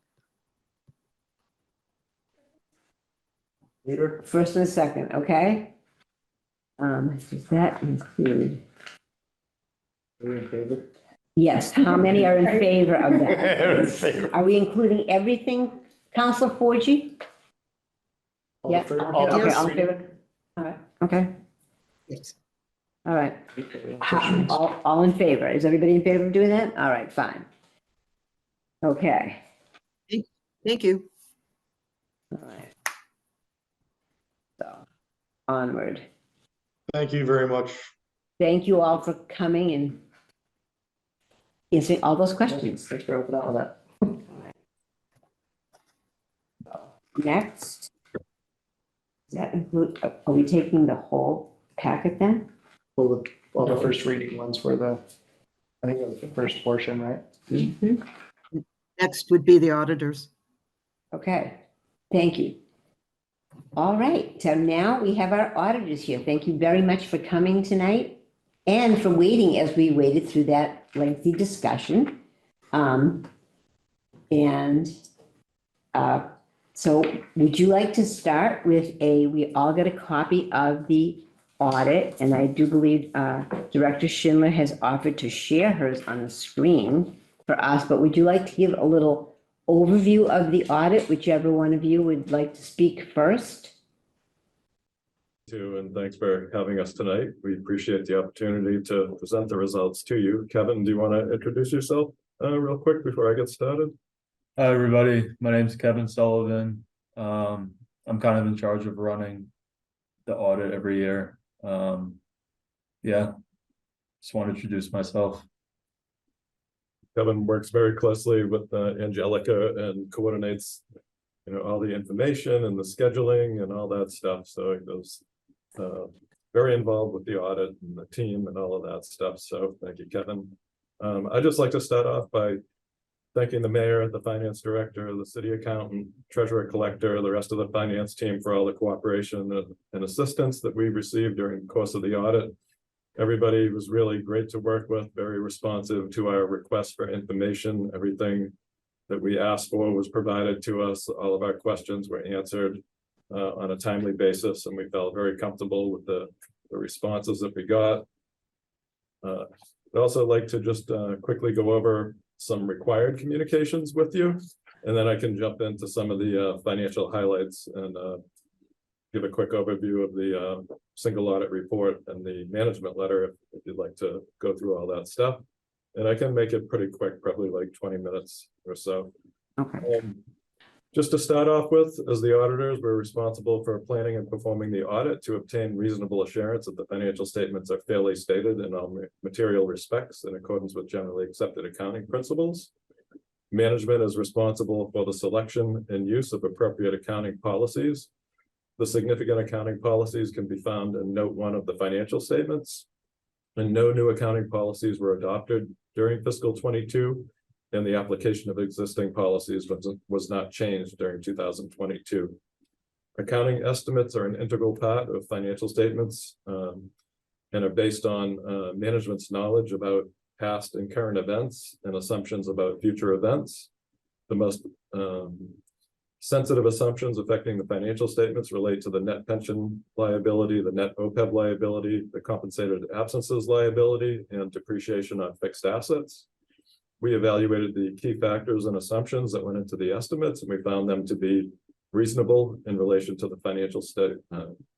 Leader? First and a second, okay? Does that include? Are you in favor? Yes, how many are in favor of In that? favor. Are we including everything, Councilor Forgy? All Yeah, for- okay, all okay, for- all in favor? All right, okay, Yes. all right. All in favor? Is everybody in favor of doing that? All right, fine. Okay, Thank you. all right. So, onward. Thank you very much. Thank you all for coming and answering all those questions. Thanks for opening up on that. Next. Does that include, are we taking the whole packet then? All the first reading ones were I think it was the first portion, right? Next would be the auditors. Okay, thank you. All right, so now we have our auditors here. Thank you very much for coming tonight and for waiting as we waited through that lengthy discussion. So would you like to start with we all got a copy of the audit, and I do believe Director Schindler has offered to share hers on the screen for us, but would you like to give a little overview of the audit, whichever one of you would like to speak first? And thanks for having us tonight. We appreciate the opportunity to present the results to you. Kevin, do you want to introduce yourself real quick before I get started? Hi, everybody. My name's Kevin Sullivan. I'm kind of in charge of running the audit every year. Yeah, just want to introduce myself. Kevin works very closely with Angelica and coordinates, all the information and the scheduling and all that stuff. So it goes very involved with the audit and the team and all of that stuff. So thank you, Kevin. I'd just like to start off by thanking the mayor, the finance director, the city accountant, treasurer collector, the rest of the finance team for all the cooperation and assistance that we received during the course of the audit. Everybody was really great to work with, very responsive to our request for information. Everything that we asked for was provided to us. All of our questions were answered on a timely basis, and we felt very comfortable with the responses that we got. I'd also like to just quickly go over some required communications with you. And then I can jump into some of the financial highlights and give a quick overview of the single audit report and the management letter if you'd like to go through all that stuff. And I can make it pretty quick, probably like 20 minutes or so. Okay. Just to start off with, as the auditors, we're responsible for planning and performing the audit to obtain reasonable assurance that the financial statements are fairly stated in all material respects in accordance with generally accepted accounting principles. Management is responsible for the selection and use of appropriate accounting policies. The significant accounting policies can be found in note 1 of the financial statements. And no new accounting policies were adopted during fiscal 22. And the application of existing policies was not changed during 2022. Accounting estimates are an integral part of financial statements and are based on management's knowledge about past and current events and assumptions about future events. The most sensitive assumptions affecting the financial statements relate to the net pension liability, the net OPEB liability, the compensated absences liability, and depreciation on fixed assets. We evaluated the key factors and assumptions that went into the estimates, and we found them to be reasonable in relation to the financial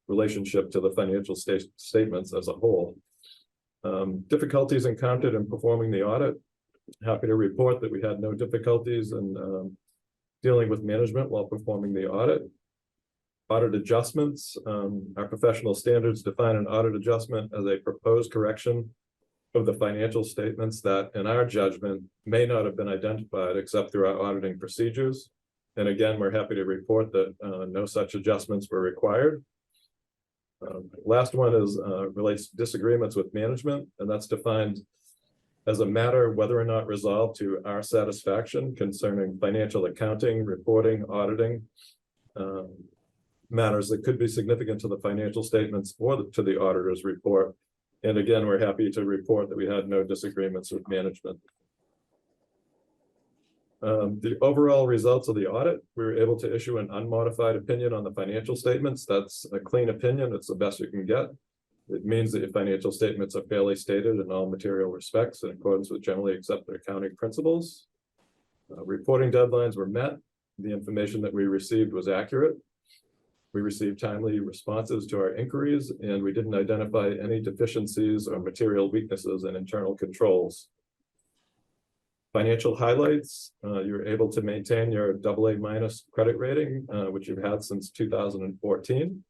relationship to the financial statements as a whole. Difficulties encountered in performing the audit. Happy to report that we had no difficulties in dealing with management while performing the audit. Audit adjustments. Our professional standards define an audit adjustment as a proposed correction of the financial statements that, in our judgment, may not have been identified except through our auditing procedures. And again, we're happy to report that no such adjustments were required. Last one is relates to disagreements with management, and that's defined as a matter whether or not resolved to our satisfaction concerning financial accounting, reporting, auditing, matters that could be significant to the financial statements or to the auditor's report. And again, we're happy to report that we had no disagreements with management. The overall results of the audit, we were able to issue an unmodified opinion on the financial statements. That's a clean opinion. It's the best you can get. It means that your financial statements are fairly stated in all material respects in accordance with generally accepted accounting principles. Reporting deadlines were met. The information that we received was accurate. We received timely responses to our inquiries, and we didn't identify any deficiencies or material weaknesses in internal controls. Financial highlights, you're able to maintain your AA- credit rating, which you've had since 2014.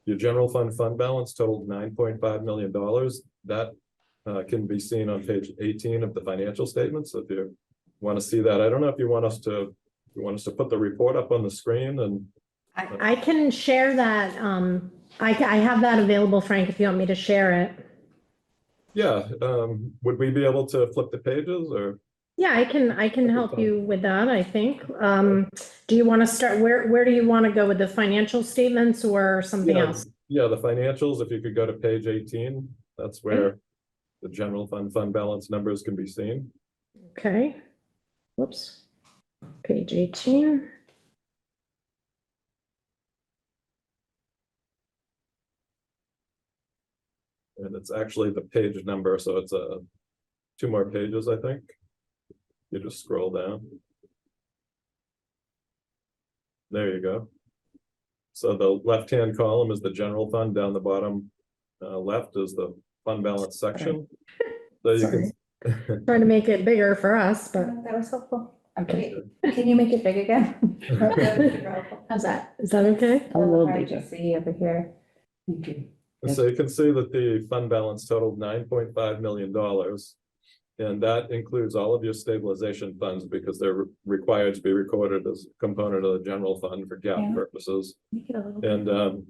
Your general fund balance totaled $9.5 million. That can be seen on page 18 of the financial statements. So if you want to see that, I don't know if you want us to put the report up on the screen. And I can share that. I have that available, Frank, if you want me to share it. Yeah, would we be able to flip the pages or? Yeah, I can help you with that, I think. Do you want to start, where do you want to go with the financial statements or something else? Yeah, the financials, if you could go to page 18, that's where the general fund balance numbers can be seen. Okay. Whoops. Page 18. And it's actually the page number, so it's 2 more pages, I think. You just scroll down. There you go. So the left-hand column is the general fund. Down the bottom left is the fund balance section. So you can Trying to make it bigger for us, but That was helpful. Okay, can you make it big again? How's that? is that okay? A little Hard bigger. to see over here. So you can see that the fund balance totaled $9.5 million. And that includes all of your stabilization funds because they're required to be recorded as a component of the general fund for GAAP purposes. Make it a little. And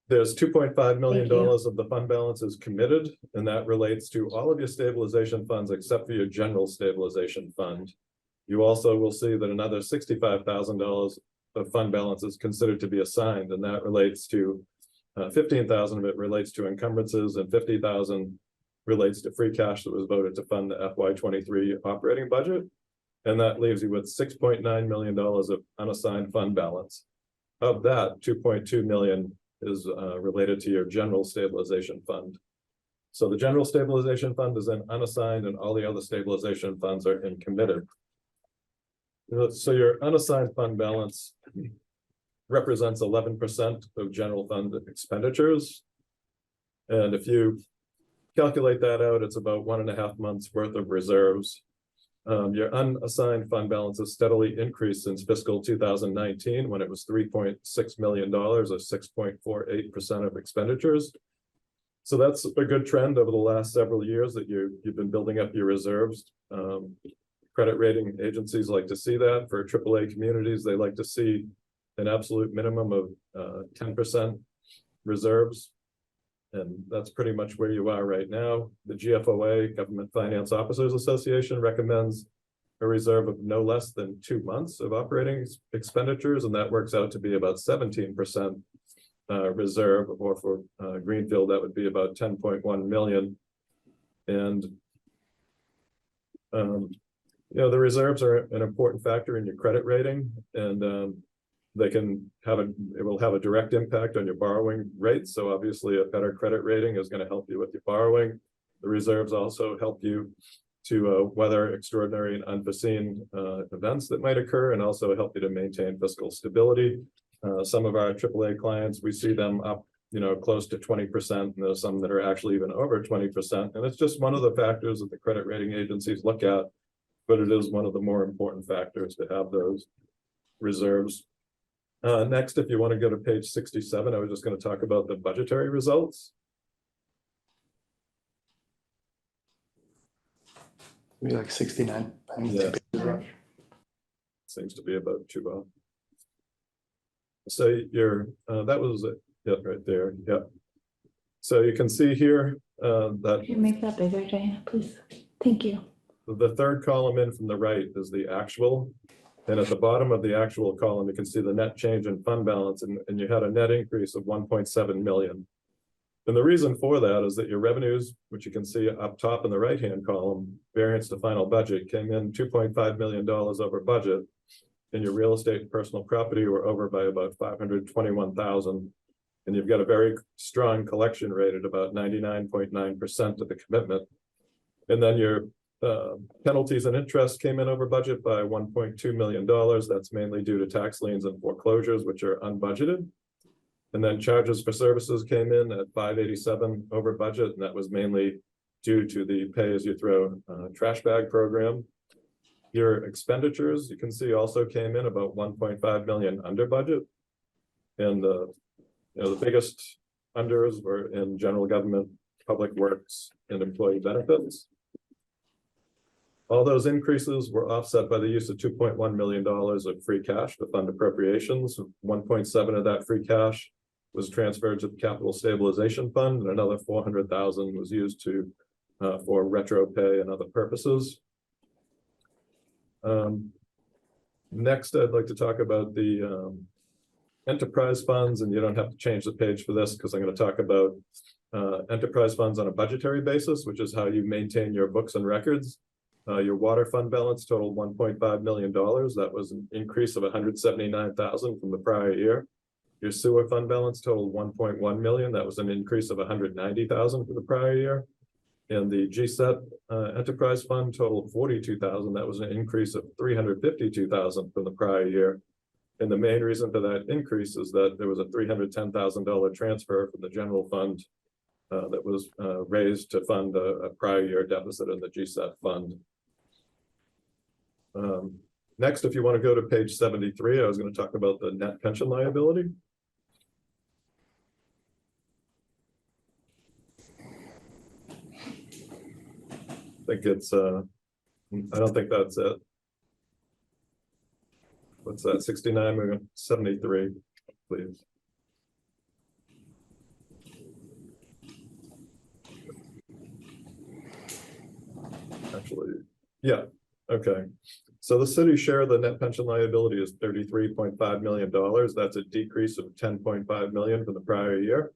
there's $2.5 million Thank you. of the fund balance is committed, and that relates to all of your stabilization funds except for your general stabilization fund. You also will see that another $65,000 of fund balance is considered to be assigned, and that relates to $15,000 of it relates to encumbrances, and $50,000 relates to free cash that was voted to fund the FY23 operating budget. And that leaves you with $6.9 million of unassigned fund balance. Of that, $2.2 million is related to your general stabilization fund. So the general stabilization fund is in unassigned and all the other stabilization funds are in committed. So your unassigned fund balance represents 11% of general fund expenditures. And if you calculate that out, it's about 1.5 months worth of reserves. Your unassigned fund balance has steadily increased since fiscal 2019, when it was $3.6 million, or 6.48% of expenditures. So that's a good trend over the last several years that you've been building up your reserves. Credit rating agencies like to see that. For AAA communities, they like to see an absolute minimum of 10% reserves. And that's pretty much where you are right now. The GFOA, Government Finance Officers Association, recommends a reserve of no less than 2 months of operating expenditures, and that works out to be about 17% reserve, or for Greenfield, that would be about 10.1 million. And the reserves are an important factor in your credit rating, and it will have a direct impact on your borrowing rates. So obviously a better credit rating is going to help you with your borrowing. The reserves also help you to weather extraordinary and unforeseen events that might occur, and also help you to maintain fiscal stability. Some of our AAA clients, we see them up, close to 20%, and there's some that are actually even over 20%. And it's just one of the factors that the credit rating agencies look at, but it is one of the more important factors to have those reserves. Next, if you want to go to page 67, I was just going to talk about the budgetary results. Maybe like 69. Yeah. Seems to be about 2. So that was it. Yep, right there. Yep. So you can see here that. Can you make that bigger, Diana, please? Thank you. The third column in from the right is the actual. And at the bottom of the actual column, you can see the net change in fund balance, and you had a net increase of 1.7 million. And the reason for that is that your revenues, which you can see up top in the right-hand column, variance to final budget, came in $2.5 million over budget. And your real estate and personal property were over by about 521,000. And you've got a very strong collection rate at about 99.9% of the commitment. And then your penalties and interest came in over budget by $1.2 million. That's mainly due to tax liens and foreclosures, which are unbudgeted. And then charges for services came in at 587 over budget, and that was mainly due to the pay-as-you-throw trash bag program. Your expenditures, you can see, also came in about 1.5 million under budget. And the biggest unders were in general government, public works, and employee benefits. All those increases were offset by the use of $2.1 million of free cash to fund appropriations. 1.7 of that free cash was transferred to the Capital Stabilization Fund, and another 400,000 was used for retro pay and other purposes. Next, I'd like to talk about the enterprise funds, and you don't have to change the page for this because I'm going to talk about enterprise funds on a budgetary basis, which is how you maintain your books and records. Your water fund balance totaled $1.5 million. That was an increase of 179,000 from the prior year. Your sewer fund balance totaled 1.1 million. That was an increase of 190,000 from the prior year. And the GSET enterprise fund totaled 42,000. That was an increase of 352,000 from the prior year. And the main reason for that increase is that there was a $310,000 transfer from the general fund that was raised to fund a prior year deficit in the GSET fund. Next, if you want to go to page 73, I was going to talk about the net pension liability. I think it's, I don't think that's it. What's that, 69, we're going 73, please. Actually, yeah, okay. So the city's share of the net pension liability is $33.5 million. That's a decrease of $10.5 million from the prior year.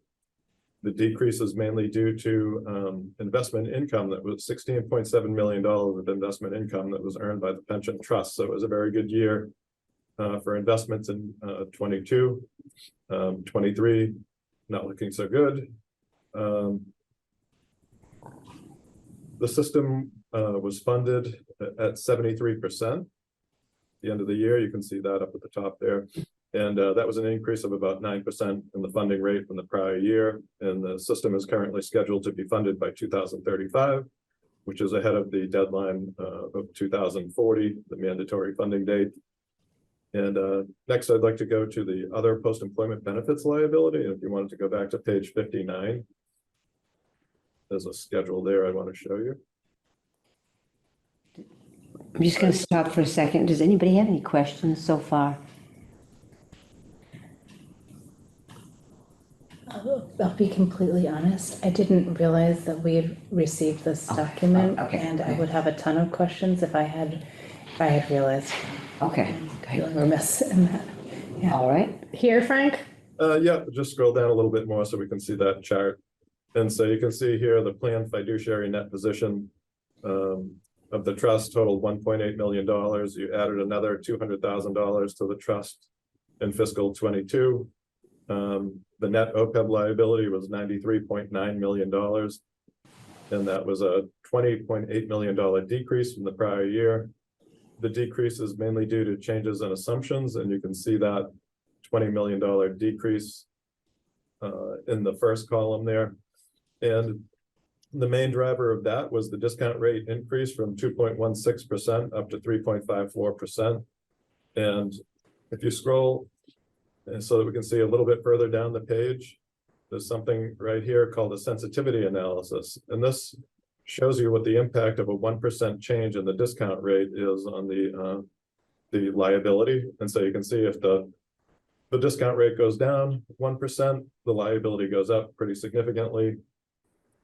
The decrease is mainly due to investment income that was $16.7 million of investment income that was earned by the pension trust. So it was a very good year for investments in 22, 23, not looking so good. The system was funded at 73%. The end of the year, you can see that up at the top there. And that was an increase of about 9% in the funding rate from the prior year. And the system is currently scheduled to be funded by 2035, which is ahead of the deadline of 2040, the mandatory funding date. And next, I'd like to go to the other post-employment benefits liability. And if you wanted to go back to page 59, there's a schedule there I want to show you. I'm just going to stop for a second. Does anybody have any questions so far? I'll be completely honest, I didn't realize that we received this document, okay, and I okay. would have a ton of questions if I had realized. Okay. Feeling remiss in that. Yeah. All right. Here, Frank? Yeah, just scroll down a little bit more so we can see that chart. And so you can see here the planned fiduciary net position of the trust totaled $1.8 million. You added another $200,000 to the trust in fiscal 22. The net OPEB liability was $93.9 million. And that was a $20.8 million decrease from the prior year. The decrease is mainly due to changes in assumptions, and you can see that $20 million decrease in the first column there. And the main driver of that was the discount rate increase from 2.16% up to 3.54%. And if you scroll, and so that we can see a little bit further down the page, there's something right here called a sensitivity analysis. And this shows you what the impact of a 1% change in the discount rate is on the liability. And so you can see if the discount rate goes down 1%, the liability goes up pretty significantly.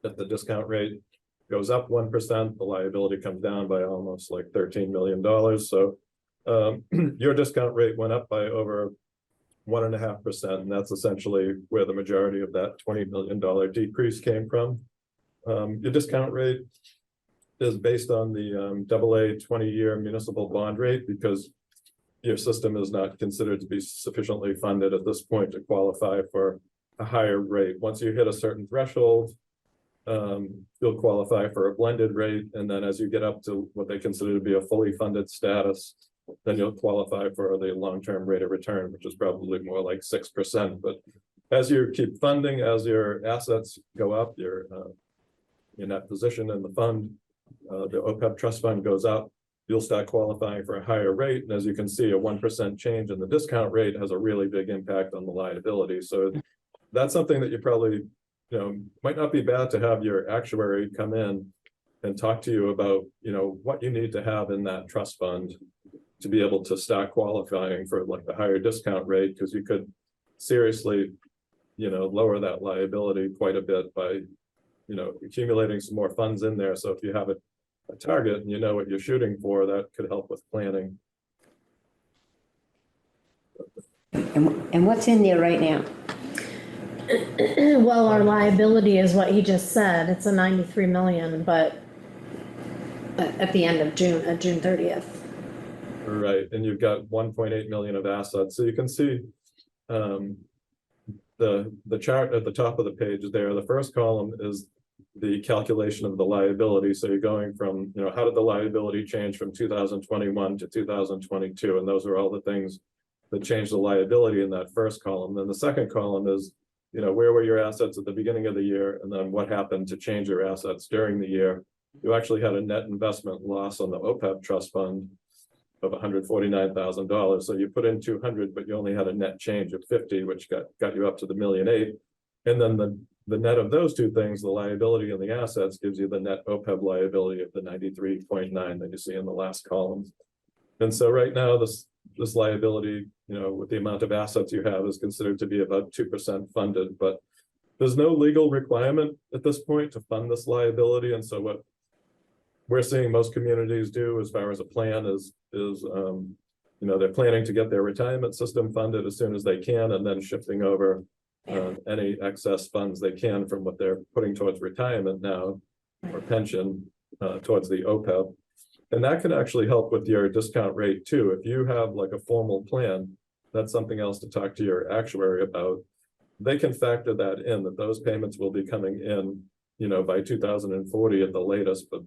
If the discount rate goes up 1%, the liability comes down by almost like $13 million. So your discount rate went up by over 1.5%, and that's essentially where the majority of that $20 million decrease came from. Your discount rate is based on the AA 20-year municipal bond rate, because your system is not considered to be sufficiently funded at this point to qualify for a higher rate. Once you hit a certain threshold, you'll qualify for a blended rate. And then as you get up to what they consider to be a fully funded status, then you'll qualify for the long-term rate of return, which is probably more like 6%. But as you keep funding, as your assets go up, your net position in the fund, the OPEB trust fund goes up, you'll start qualifying for a higher rate. And as you can see, a 1% change in the discount rate has a really big impact on the liability. So that's something that you probably, might not be bad to have your actuary come in and talk to you about, what you need to have in that trust fund to be able to start qualifying for like the higher discount rate, because you could seriously, lower that liability quite a bit by, accumulating some more funds in there. So if you have a target and you know what you're shooting for, that could help with planning. And what's in there right now? Well, our liability is what he just said. It's a 93 million, but at the end of June, at June 30th. Right, and you've got 1.8 million of assets. So you can see the chart at the top of the page there. The first column is the calculation of the liability. So you're going from, how did the liability change from 2021 to 2022? And those are all the things that change the liability in that first column. Then the second column is, where were your assets at the beginning of the year? And then what happened to change your assets during the year? You actually had a net investment loss on the OPEB trust fund of $149,000. So you put in 200, but you only had a net change of 50, which got you up to the $1.8 million. And then the net of those two things, the liability and the assets, gives you the net OPEB liability of the 93.9 that you see in the last column. And so right now, this liability, with the amount of assets you have, is considered to be about 2% funded, but there's no legal requirement at this point to fund this liability. And so what we're seeing most communities do as far as a plan is they're planning to get their retirement system funded as soon as they can, and then shifting over any excess funds they can from what they're putting towards retirement now or pension towards the OPEB. And that can actually help with your discount rate too. If you have like a formal plan, that's something else to talk to your actuary about. They can factor that in, that those payments will be coming in by 2040 at the latest, but,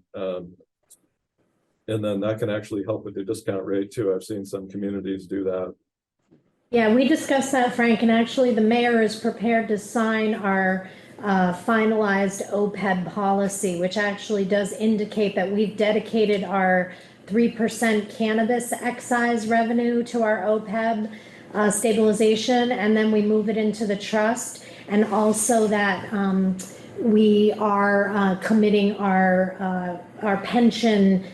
and then that can actually help with the discount rate too. I've seen some communities do that. Yeah, we discussed that, Frank, and actually the mayor is prepared to sign our finalized OPEB policy, which actually does indicate that we've dedicated our 3% cannabis excise revenue to our OPEB stabilization, and then we move it into the trust, and also that we are committing our pension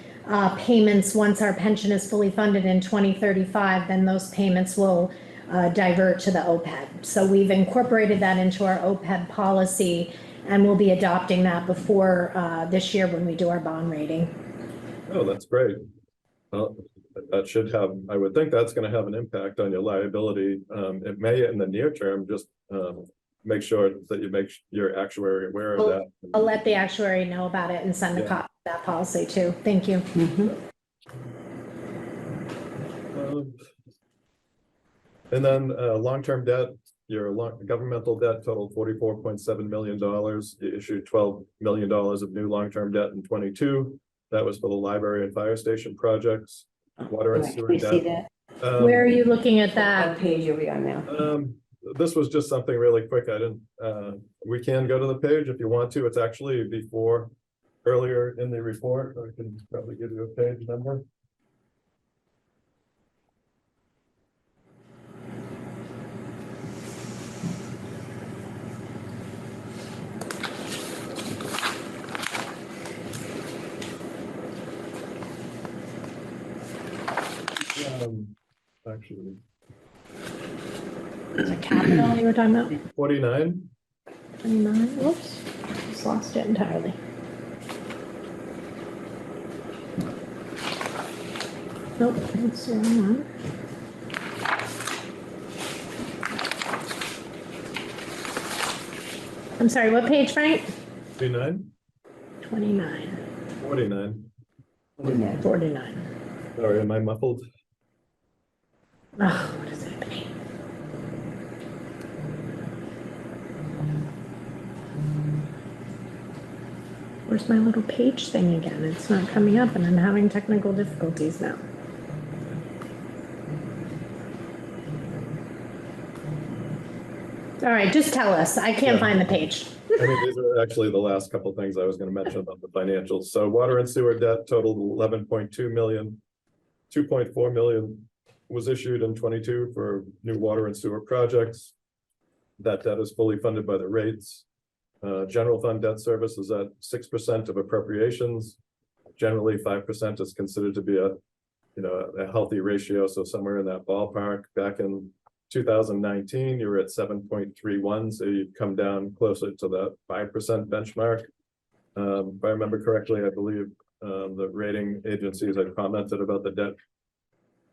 payments. Once our pension is fully funded in 2035, then those payments will divert to the OPEB. So we've incorporated that into our OPEB policy, and we'll be adopting that before this year when we do our bond rating. Oh, that's great. Well, that should have, I would think that's going to have an impact on your liability. It may in the near term, just make sure that you make your actuary aware of that. I'll let the actuary know about it and send a copy of that policy too. Thank you. And then long-term debt, your governmental debt totaled $44.7 million. You issued $12 million of new long-term debt in 22. That was for the library and fire station projects. Water and sewer We see debt. that. Where are you looking at that? What page are we on now? This was just something really quick. I didn't, we can go to the page if you want to. It's actually before, earlier in the report. I can probably give you a page number. Actually, Is it capital you were talking about? 49. 29, whoops, just lost it entirely. Nope, that's the wrong one. I'm sorry, what page, Frank? 49. 29. 49. 49. Sorry, am I muffled? Oh, what is happening? Where's my little page thing again? It's not coming up and I'm having technical difficulties now. All right, just tell us. I can't find the page. I mean, these are actually the last couple of things I was going to mention about the financials. So water and sewer debt totaled 11.2 million. 2.4 million was issued in 22 for new water and sewer projects. That debt is fully funded by the rates. General fund debt service is at 6% of appropriations. Generally, 5% is considered to be a healthy ratio. So somewhere in that ballpark. Back in 2019, you were at 7.31, so you've come down closer to that 5% benchmark. If I remember correctly, I believe the rating agencies had commented about the debt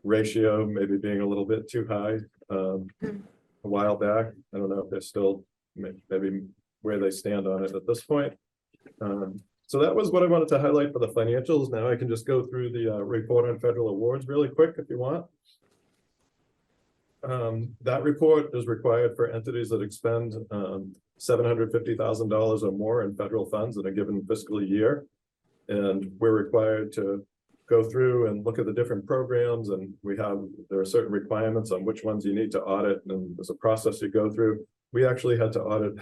ratio maybe being a little bit too high a while back. I don't know if they're still maybe where they stand on it at this point. So that was what I wanted to highlight for the financials. Now I can just go through the report on federal awards really quick if you want. That report is required for entities that expend $750,000 or more in federal funds in a given fiscal year. And we're required to go through and look at the different programs, and there are certain requirements on which ones you need to audit, and there's a process you go through. We actually had to audit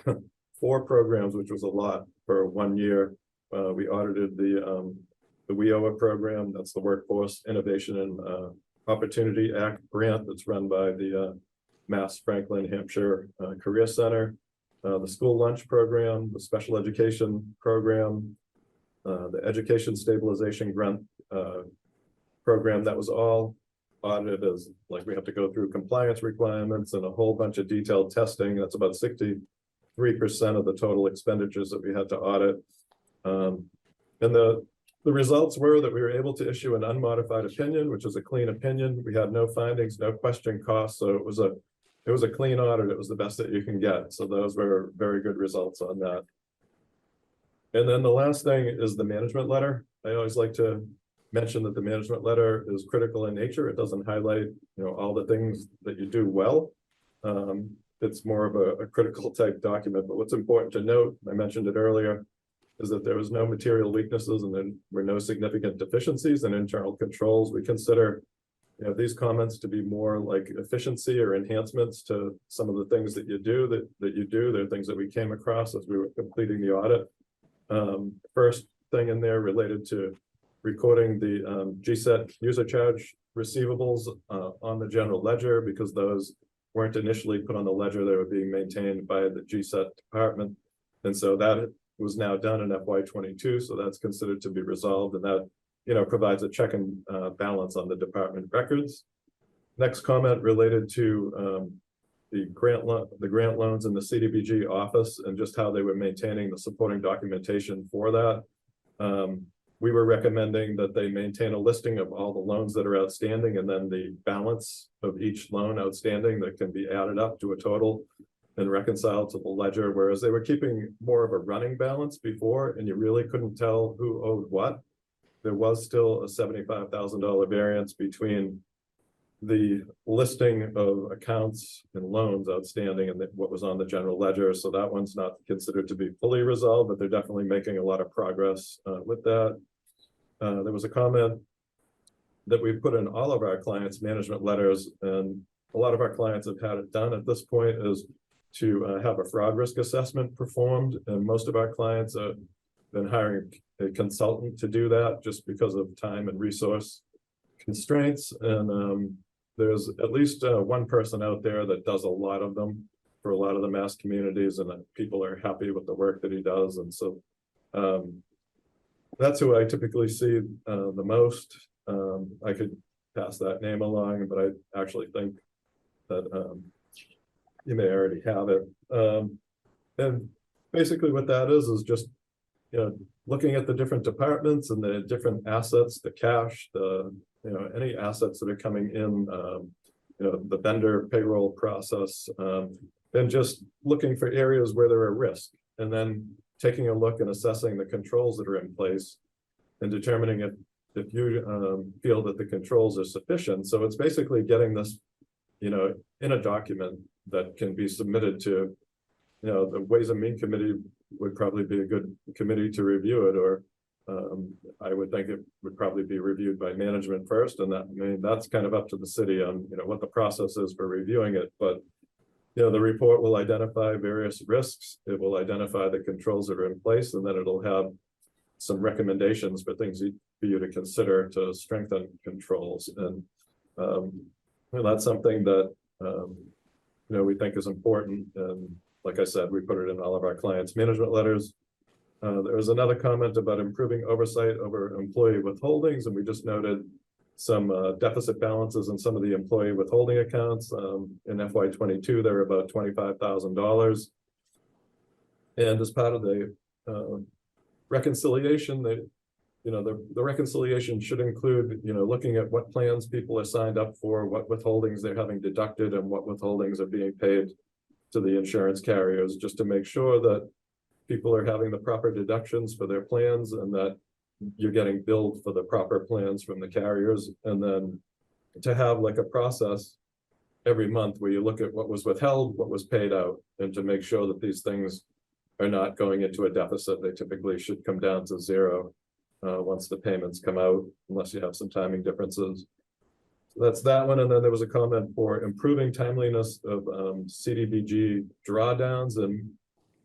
4 programs, which was a lot for 1 year. We audited the WIOA program, that's the Workforce Innovation and Opportunity Act grant that's run by the Mass Franklin Hampshire Career Center, the school lunch program, the special education program, the education stabilization grant program. That was all audited as like we have to go through compliance requirements and a whole bunch of detailed testing. That's about 63% of the total expenditures that we had to audit. And the results were that we were able to issue an unmodified opinion, which is a clean opinion. We had no findings, no question costs. So it was a clean audit. It was the best that you can get. So those were very good results on that. And then the last thing is the management letter. I always like to mention that the management letter is critical in nature. It doesn't highlight, all the things that you do well. It's more of a critical type document. But what's important to note, I mentioned it earlier, is that there was no material weaknesses and there were no significant deficiencies in internal controls. We consider, you know, these comments to be more like efficiency or enhancements to some of the things that you do, They're things that we came across as we were completing the audit. First thing in there related to recording the GSET user charge receivables on the general ledger, because those weren't initially put on the ledger. They were being maintained by the GSET department. And so that was now done in FY22. So that's considered to be resolved, and that, you know, provides a check and balance on the department records. Next comment related to the grant loans in the CDBG office and just how they were maintaining the supporting documentation for that. We were recommending that they maintain a listing of all the loans that are outstanding and then the balance of each loan outstanding that can be added up to a total and reconciled to the ledger, whereas they were keeping more of a running balance before, and you really couldn't tell who owed what. There was still a $75,000 variance between the listing of accounts and loans outstanding and what was on the general ledger. So that one's not considered to be fully resolved, but they're definitely making a lot of progress with that. There was a comment that we put in all of our clients' management letters, and a lot of our clients have had it done at this point, is to have a fraud risk assessment performed. And most of our clients have been hiring a consultant to do that just because of time and resource constraints. And there's at least one person out there that does a lot of them for a lot of the mass communities, and that people are happy with the work that he does. And so that's who I typically see the most. I could pass that name along, but I actually think that you may already have it. And basically what that is just, you know, looking at the different departments and the different assets, the cash, the, you know, any assets that are coming in, you know, the vendor payroll process, and just looking for areas where there are risks, and then taking a look and assessing the controls that are in place and determining if you feel that the controls are sufficient. So it's basically getting this, you know, in a document that can be submitted to, you know, the Ways and Means Committee would probably be a good committee to review it, or I would think it would probably be reviewed by management first, and that, I mean, that's kind of up to the city on, you know, what the process is for reviewing it. But, you know, the report will identify various risks. It will identify the controls that are in place, and then it'll have some recommendations for things for you to consider to strengthen controls. And well, that's something that you know, we think is important. And like I said, we put it in all of our clients' management letters. There was another comment about improving oversight over employee withholdings, and we just noted some deficit balances in some of the employee withholding accounts. In FY22, there were about $25,000. And as part of the reconciliation, you know, the reconciliation should include, you know, looking at what plans people are signed up for, what withholdings they're having deducted, and what withholdings are being paid to the insurance carriers, just to make sure that people are having the proper deductions for their plans and that you're getting billed for the proper plans from the carriers. And then to have like a process every month where you look at what was withheld, what was paid out, and to make sure that these things are not going into a deficit. They typically should come down to zero once the payments come out, unless you have some timing differences. So that's that one. And then there was a comment for improving timeliness of CDBG drawdowns, and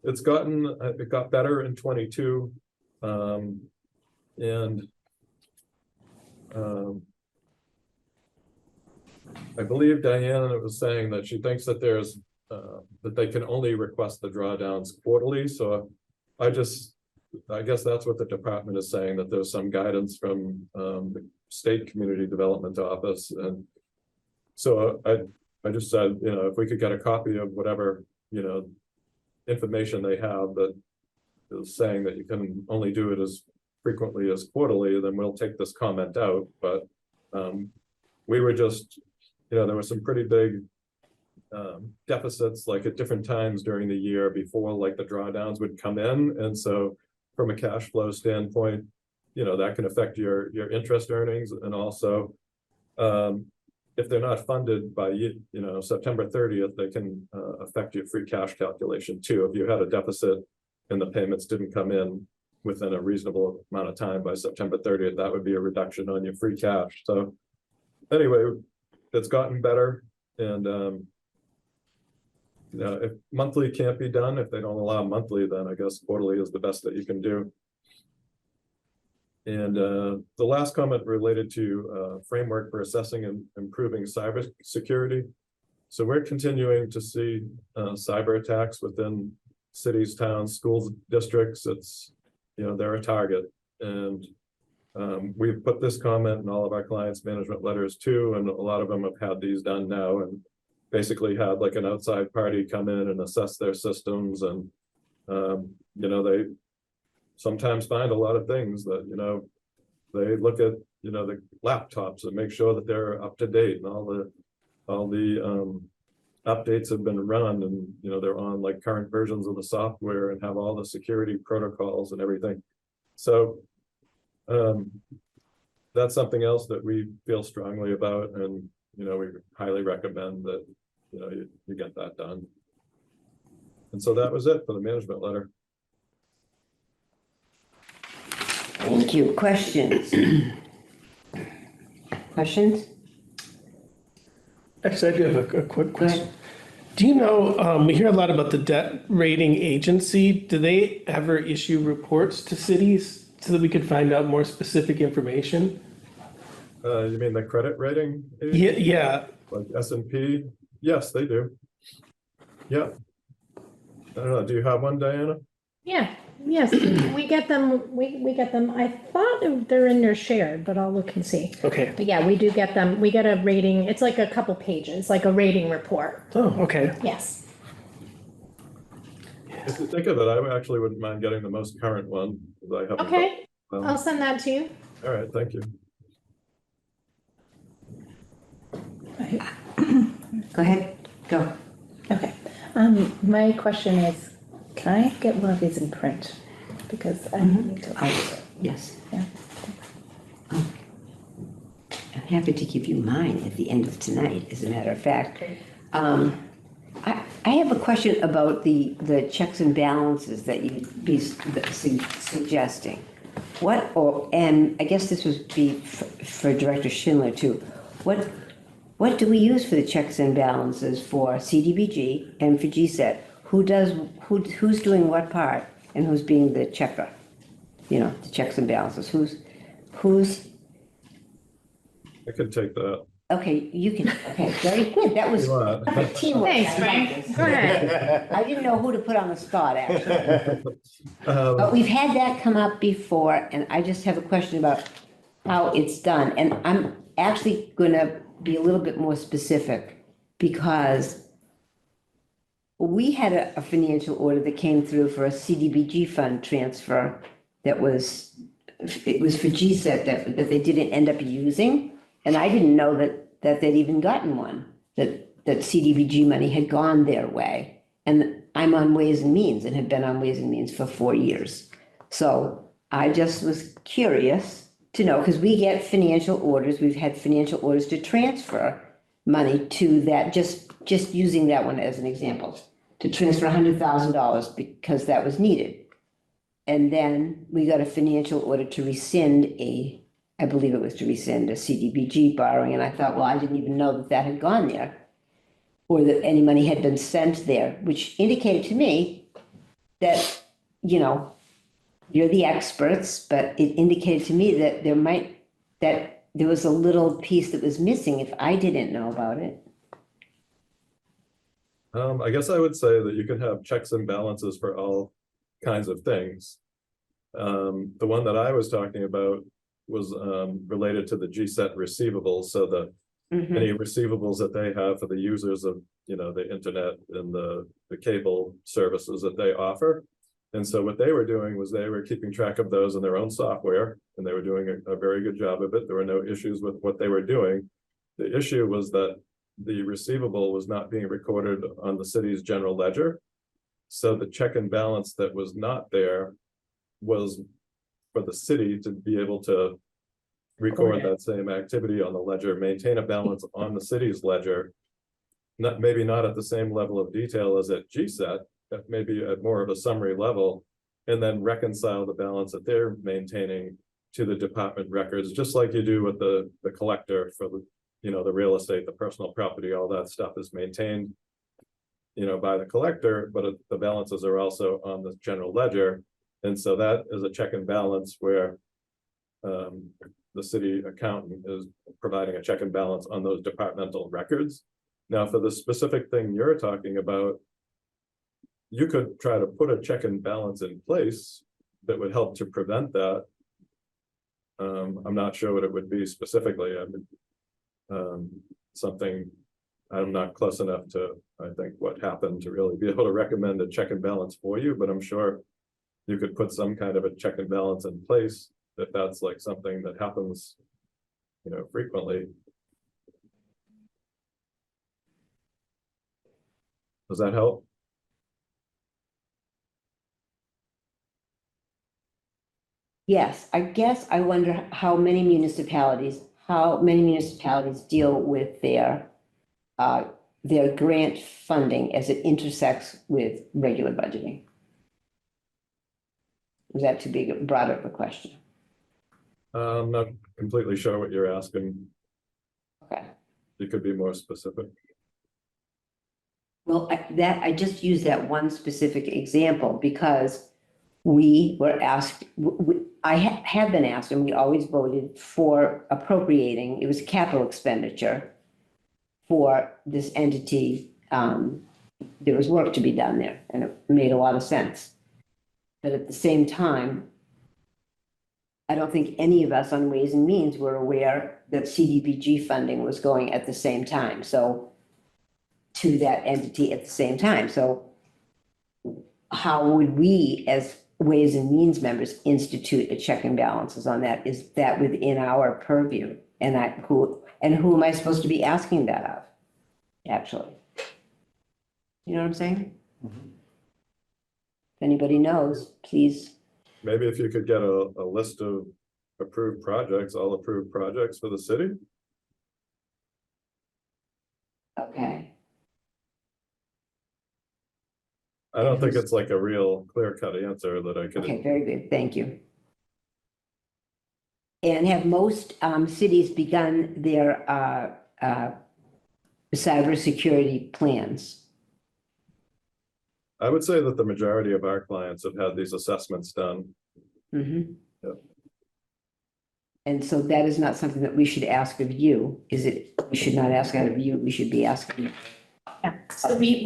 it got better in 22. I believe Diana was saying that she thinks that there's that they can only request the drawdowns quarterly. So I guess that's what the department is saying, that there's some guidance from the state community development office. And so I just said, you know, if we could get a copy of whatever, you know, information they have that is saying that you can only do it as frequently as quarterly, then we'll take this comment out. But we were just, you know, there were some pretty big deficits, like at different times during the year before like the drawdowns would come in. And so from a cash flow standpoint, you know, that can affect your interest earnings. And also if they're not funded by, you know, September 30th, they can affect your free cash calculation too. If you had a deficit and the payments didn't come in within a reasonable amount of time by September 30th, that would be a reduction on your free cash. So anyway, it's gotten better. And you know, if monthly can't be done, if they don't allow monthly, then I guess quarterly is the best that you can do. And the last comment related to framework for assessing and improving cyber security. So we're continuing to see cyber attacks within cities, towns, schools, districts. It's, you know, they're a target. And we've put this comment in all of our clients' management letters too, and a lot of them have had these done now, and basically had like an outside party come in and assess their systems. And you know, they sometimes find a lot of things that, you know, they look at, you know, the laptops and make sure that they're up to date and all the updates have been run, and, you know, they're on like current versions of the software and have all the security protocols and everything. So that's something else that we feel strongly about, and, you know, we highly recommend that, you know, you get that done. And so that was it for the management letter. Thank you. Questions? Questions? Actually, I do have a quick Go ahead. question. Do you know, we hear a lot about the debt rating agency. Do they ever issue reports to cities so that we could find out more specific information? You mean the credit rating? Yeah. Like S&P? Yes, they do. Yeah. I don't know. Do you have one, Diana? Yeah, yes, we get them, we get them. I thought they're in there shared, but I'll look and see. Okay. But yeah, we do get them. We get a rating. It's like a couple pages, like a rating report. Oh, okay. Yes. If you think of it, I actually wouldn't mind getting the most current one. I haven't Okay, got- I'll send that to you. All right, thank you. Go ahead, go. Okay. My question is, can I get one of these in print? Because I need to. Yes. Yeah. I'm happy to give you mine at the end of tonight, as a matter of fact. I have a question about the checks and balances that you'd be suggesting. And I guess this would be for Director Schindler too. What do we use for the checks and balances for CDBG and for GSET? Who's doing what part, and who's being the checker? You know, the checks and balances. Who's? I could take that. Okay, you can. Okay, very good. That was teamwork. Thanks, Frank. Go ahead. I didn't know who to put on the spot, actually. But we've had that come up before, and I just have a question about how it's done. And I'm actually going to be a little bit more specific, because we had a financial order that came through for a CDBG fund transfer it was for GSET that they didn't end up using. And I didn't know that they'd even gotten one, that CDBG money had gone their way. And I'm on Ways and Means and have been on Ways and Means for 4 years. So I just was curious to know, because we get financial orders, we've had financial orders to transfer money to that, just using that one as an example, to transfer $100,000 because that was needed. And then we got a financial order to rescind I believe it was to rescind a CDBG borrowing, and I thought, well, I didn't even know that had gone there, or that any money had been sent there, which indicated to me that, you know, you're the experts, but it indicated to me that there was a little piece that was missing if I didn't know about it. I guess I would say that you can have checks and balances for all kinds of things. The one that I was talking about was related to the GSET receivables. So any receivables that they have for the users of, you know, the internet and the cable services that they offer. And so what they were doing was they were keeping track of those in their own software, and they were doing a very good job of it. There were no issues with what they were doing. The issue was that the receivable was not being recorded on the city's general ledger. So the check and balance that was not there was for the city to be able to record that same activity on the ledger, maintain a balance on the city's ledger, maybe not at the same level of detail as at GSET, but maybe at more of a summary level, and then reconcile the balance that they're maintaining to the department records, just like you do with the collector for the, the real estate, the personal property, all that stuff is maintained, by the collector, but the balances are also on the general ledger. And so that is a check and balance where the city accountant is providing a check and balance on those departmental records. Now, for the specific thing you're talking about, you could try to put a check and balance in place that would help to prevent that. I'm not sure what it would be specifically. I mean, something I'm not close enough to, I think, what happened to really be able to recommend a check and balance for you, but I'm sure you could put some kind of a check and balance in place if that's like something that happens, frequently. Does that help? Yes, I guess I wonder how many municipalities deal with their grant funding as it intersects with regular budgeting. Is that too big, broad of a question? I'm not completely sure what you're asking. Okay. You could be more specific. Well, I just used that one specific example because we were asked, I have been asked, and we always voted for appropriating, it was capital expenditure for this entity. There was work to be done there, and it made a lot of sense. But at the same time, I don't think any of us on Ways and Means were aware that CDBG funding was going at the same time. So to that entity at the same time. So how would we, as Ways and Means members, institute a check and balances on that? Is that within our purview? And who am I supposed to be asking that of, actually? You know what I'm saying? Mhm. If anybody knows, please. Maybe if you could get a list of approved projects, all approved projects for the city. Okay. I don't think it's like a real clear-cut answer that I could. Okay, very good. Thank you. And have most cities begun their cybersecurity plans? I would say that the majority of our clients have had these assessments done. Mm-hmm. Yep. And so that is not something that we should ask of you, is it? We should not ask out of you, we should be asking. Yeah, so we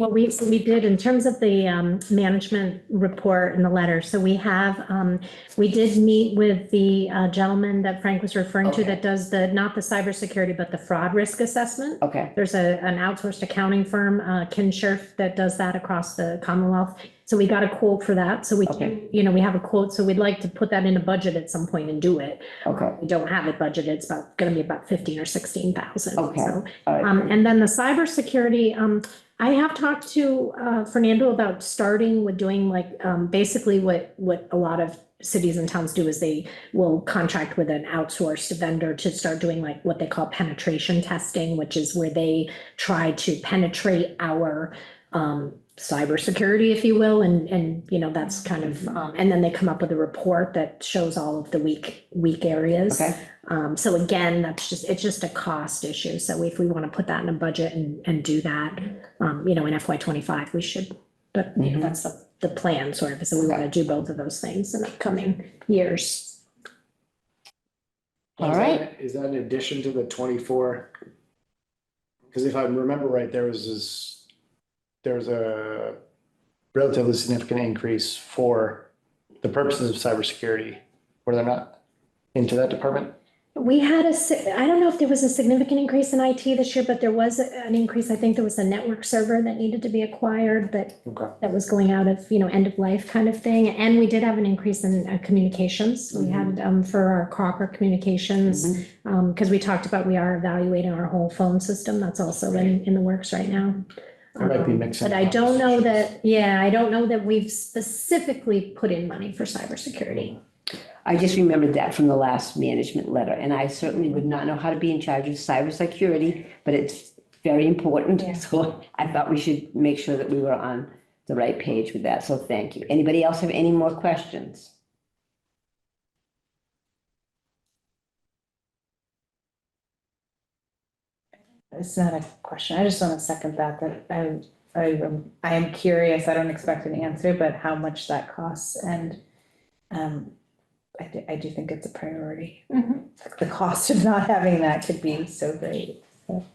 did in terms of the management report and the letter. So we did meet with the gentleman that Frank was referring to Okay. that does not the cybersecurity, but the fraud risk assessment. Okay, There's an outsourced accounting firm, Kinshirf, that does that across the Commonwealth. So we got a quote for that. So we Okay. we have a quote. So we'd like to put that in a budget at some point and do it. okay, We don't have it budgeted. It's going to be about 15 or 16,000. Okay. So, all right. and then the cybersecurity, I have talked to Fernando about starting with doing basically what a lot of cities and towns do is they will contract with an outsourced vendor to start doing like what they call penetration testing, which is where they try to penetrate our cybersecurity, if you will, and that's kind of and then they come up with a report that shows all of the weak areas. Okay. So again, it's just a cost issue. So if we want to put that in a budget and do that, in FY25, we should, but that's the plan sort of, so we want to do both of those things in the coming years. All right. Is that in addition to the 24? Because if I remember right, there was a relatively significant increase for the purposes of cybersecurity. Were there not into that department? We had I don't know if there was a significant increase in IT this year, but there was an increase. I think there was a network server that needed to be acquired, but that was going out of, end of life kind of thing. And we did have an increase in communications. We had for our Crocker communications, because we talked about we are evaluating our whole phone system. That's also in the works right now. I might be mixing. But I don't know that we've specifically put in money for cybersecurity. I just remembered that from the last management letter, and I certainly would not know how to be in charge of cybersecurity, but it's very important. Yeah. So I thought we should make sure that we were on the right page with that, so thank you. Anybody else have any more questions? It's not a question. I just want to second that I am curious. I don't expect an answer, but how much that costs, and I do think it's a priority. The cost of not having that could be so great. So.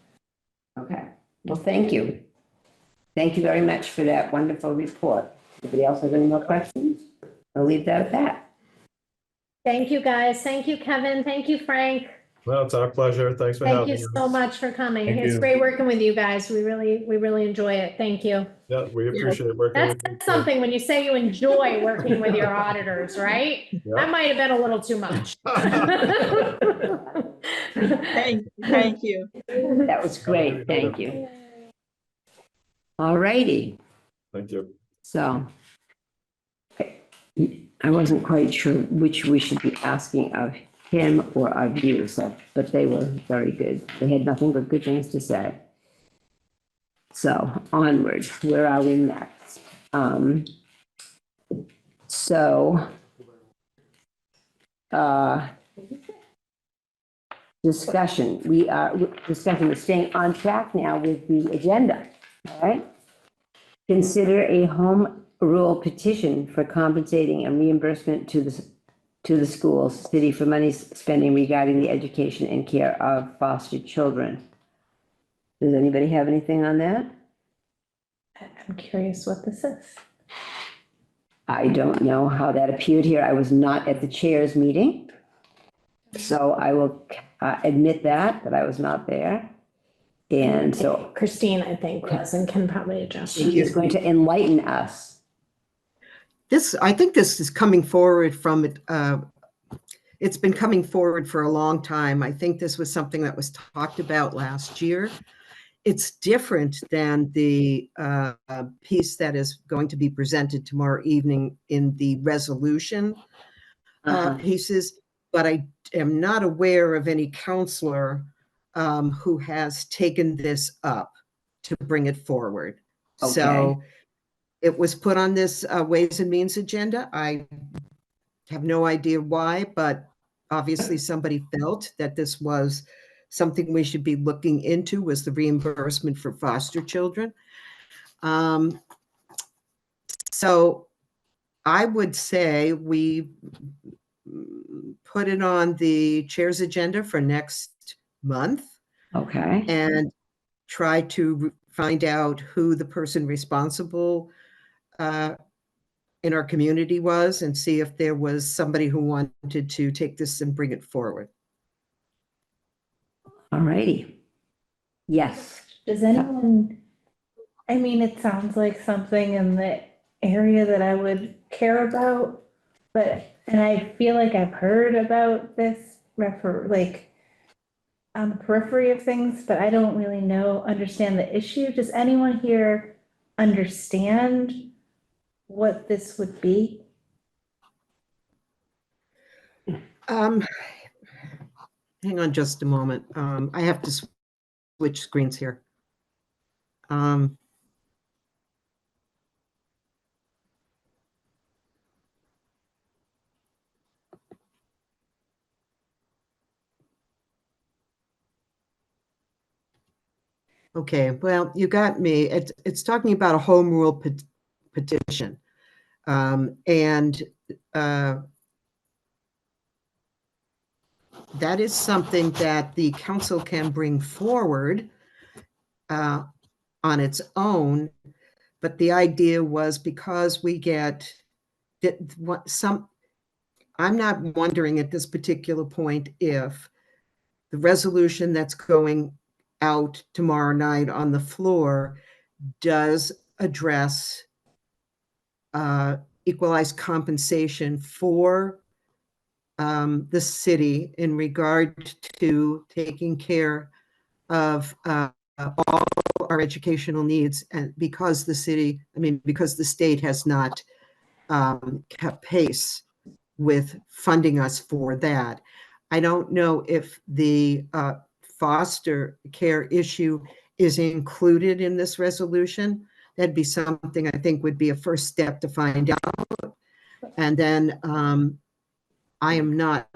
Okay, well, thank you. Thank you very much for that wonderful report. Anybody else have any more questions? I'll leave that at that. Thank you, guys. Thank you, Kevin. Thank you, Frank. Well, it's our pleasure. Thanks for Thank having you us. so much for coming. Thank It's you. great working with you guys. We really enjoy it. Thank you. Yeah, we appreciate working with you. That's something when you say you enjoy working with your auditors, right? Yeah. That might have been a little too much. Thank you. That was great, thank you. All righty, Thank you. so I wasn't quite sure which we should be asking of him or of you, so, but they were very good. They had nothing but good things to say. So onward, where are we next? Discussion, we are discussing, we're staying on track now with the agenda, all right? Consider a home rule petition for compensating and reimbursement to the schools, city for money spending regarding the education and care of foster children. Does anybody have anything on that? I'm curious what this is. I don't know how that appeared here. I was not at the chair's meeting. So I will admit that I was not there. And so Christine, I think, was and can probably adjust. she is going to enlighten us. I think this is coming forward from it. It's been coming forward for a long time. I think this was something that was talked about last year. It's different than the piece that is going to be presented tomorrow evening in the resolution pieces, but I am not aware of any counselor who has taken this up to bring it forward. Okay. So it was put on this Ways and Means agenda. I have no idea why, but obviously somebody felt that this was something we should be looking into, was the reimbursement for foster children. So I would say we put it on the chair's agenda for next month. Okay. And try to find out who the person responsible in our community was, and see if there was somebody who wanted to take this and bring it forward. All righty. Yes. Does anyone, I mean, it sounds like something in the area that I would care about, and I feel like I've heard about this like on the periphery of things, but I don't really understand the issue. Does anyone here understand what this would be? Hang on just a moment. I have to switch screens here. Okay, well, you got me. It's talking about a home rule petition. And that is something that the council can bring forward on its own. But the idea was, because we get I'm not wondering at this particular point if the resolution that's going out tomorrow night on the floor does address equalized compensation for the city in regard to taking care of all our educational needs, and because the state has not kept pace with funding us for that. I don't know if the foster care issue is included in this resolution. that'd be something I think would be a first step to find out. And then I am not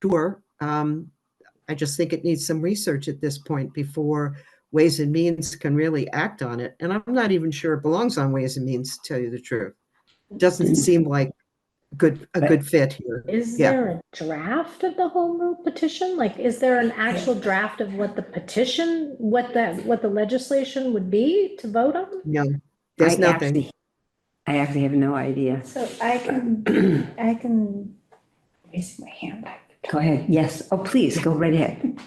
sure. I just think it needs some research at this point before Ways and Means can really act on it. And I'm not even sure it belongs on Ways and Means, to tell you the truth. It doesn't seem like a good fit here. Is Yeah. there a draft of the home rule petition? Like, is there an actual draft of what the petition, what the legislation would be to vote on? No, there's nothing. I actually have no idea. So I can raise my hand. Go ahead. Yes. Oh, please, go right ahead.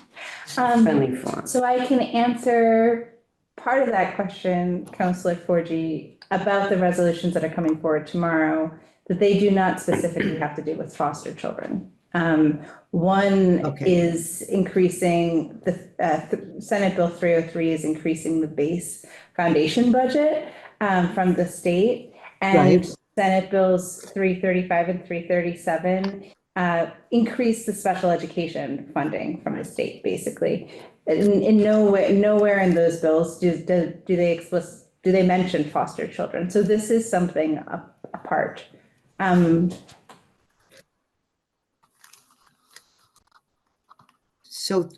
Friendly forum. So I can answer part of that question, Councillor Forgy, about the resolutions that are coming forward tomorrow, that they do not specifically have to do with foster children. One is increasing the Senate Bill 303 is increasing the base foundation budget from the state, and Senate Bills 335 and 337 increase the special education funding from the state, basically. In nowhere in those bills do they mention foster children. So this is something apart. So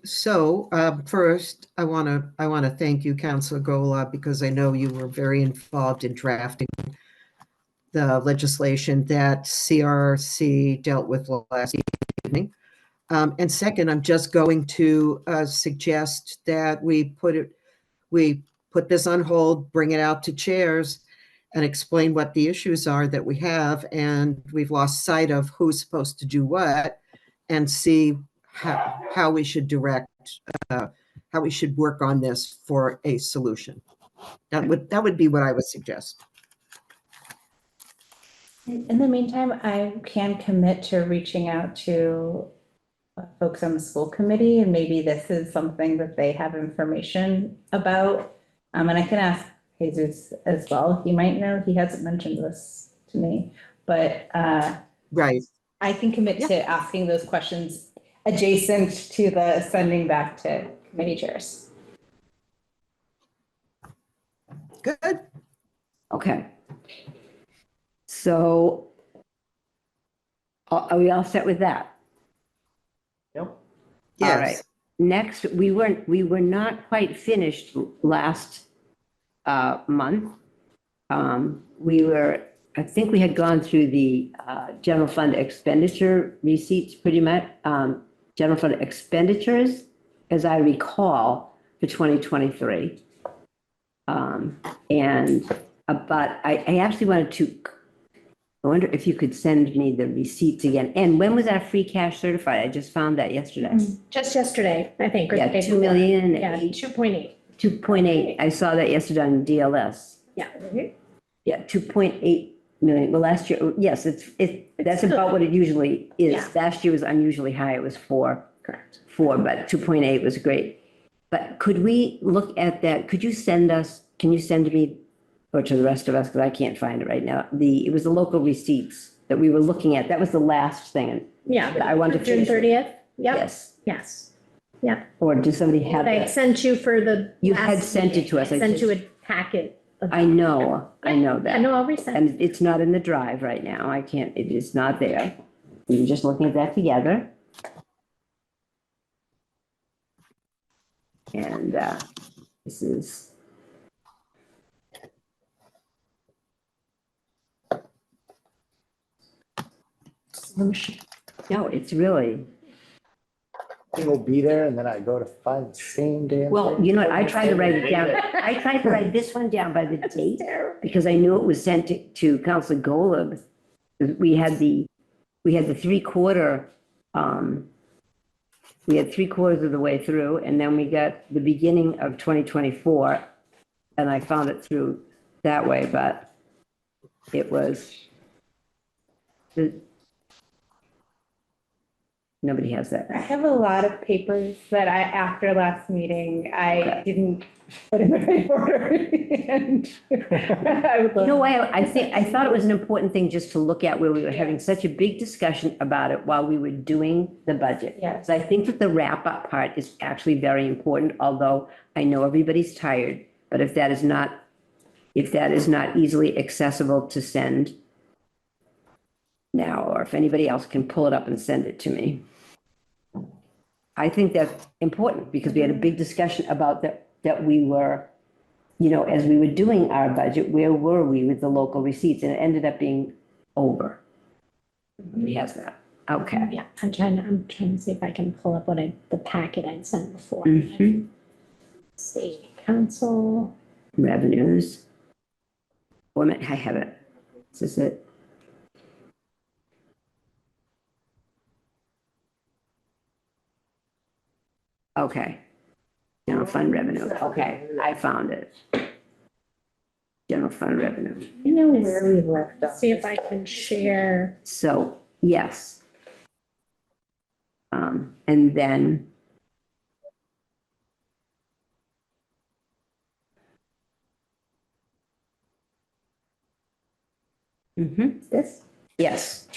first, I want to thank you, Councilor Gola, because I know you were very involved in drafting the legislation that CRC dealt with last evening. And second, I'm just going to suggest that we put this on hold, bring it out to chairs, and explain what the issues are that we have, and we've lost sight of who's supposed to do what, and see how we should direct, how we should work on this for a solution. That would be what I would suggest. In the meantime, I can commit to reaching out to folks on the school committee, and maybe this is something that they have information about. And I can ask Jesus as well. He might know. He hasn't mentioned this to me, but right. I can commit to asking those questions adjacent to the sending back to committee chairs. Good. Okay. So are we all set with that? Yep. Yes. All right. Next, we were not quite finished last month. I think we had gone through the general fund expenditure receipts pretty much, general fund expenditures, as I recall, for 2023. But I actually wanted to, I wonder if you could send me the receipts again. And when was our free cash certified? I just found that yesterday. Just yesterday, I think. or the Yeah, day 2 before. million. Yeah, 2.8. 2.8. I saw that yesterday on DLS. Yeah. Yeah, 2.8 million. Well, last year, yes, that's good. about what it usually is. Yeah. Last year was unusually high. It was 4, Correct. but 2.8 was great. But could we look at that? Could you send us, can you send me, or to the rest of us, because I can't find it right now, it was the local receipts that we were looking at. That was the last thing. Yeah. I wanted to June finish it. 30th? Yep. Yes. Yes. Yep. Or did somebody have I that? sent you for the. You had last sent it meeting. to us. I sent you a packet. I know that. I know, I'll resend. And it's not in the drive right now. I can't, it is not there. We were just looking at that together. And this is. No, it's really, Thing will be there, and then I go to find the same damn well, thing. you know what, I tried to write it down. I tried to write this one down by the date because I knew it was sent to Council Golub. We had the 3/4, we had 3/4 of the way through, and then we got the beginning of 2024, and I found it through that way, but it was, nobody has that. I have a lot of papers that after last meeting, I didn't put in the right order. And I would You love- know why, I thought it was an important thing just to look at where we were having such a big discussion about it while we were doing the budget. Yes. So I think that the wrap-up part is actually very important, although I know everybody's tired, but if that is not if that is not easily accessible to send now, or if anybody else can pull it up and send it to me. I think that's important because we had a big discussion about that we were, you know, as we were doing our budget, where were we with the local receipts? And it ended up being over. He has that. Okay. Yeah, I'm trying to see if I can pull up the packet I'd sent before. Mhm. Let's see, council. Revenues. Wait a minute, I have it. This is it. Okay. General fund revenue. Okay, I found it. General fund revenue. You know where we left off. See if I can share. So, yes. And then. This? Yes.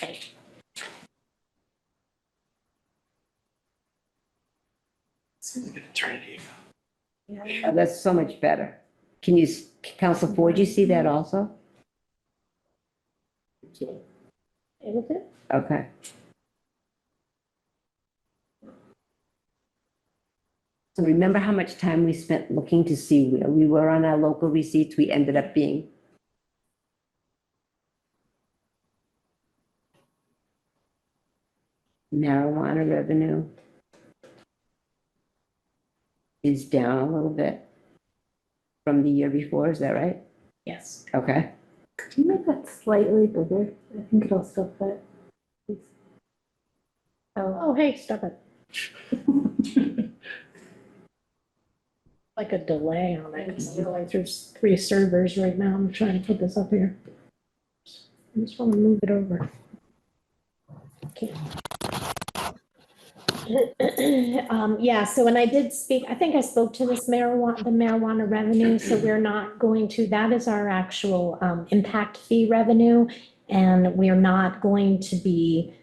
Oh, that's so much better. Can you, Council Ford, you see that also? Able to? Okay. So remember how much time we spent looking to see where we were on our local receipts? We ended up being. Marijuana revenue is down a little bit from the year before, is that right? Yes. Okay. Could you make that slightly bigger? I think it'll still fit. Please. Oh, hey, stop it. Like a delay on it, 'cause I'm going through 3 servers right now. I'm trying to put this up here. I just want to move it over. Okay. Yeah, so when I did speak, I think I spoke to the marijuana revenue, so we're not going to, that is our actual impact fee revenue. And we are not going to be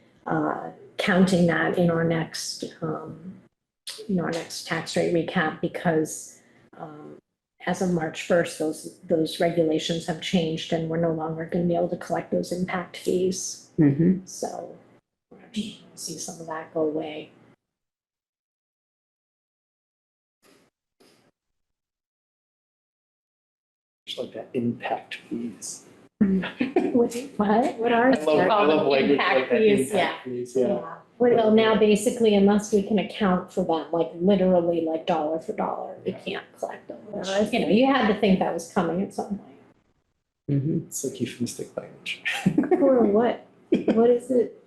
counting that in our next, tax rate recap because as of March 1st, those regulations have changed and we're no longer going to be able to collect those impact fees. So we're actually going to see some of that go away. Like that impact fees. What are I love language impact like that, fees? impact fees, yeah. Well, now basically, unless we can account for them, like literally like dollar for dollar, we can't collect them. Which, you know, you had to think that was coming at some point. It's like euphemistic language. For what? What is it?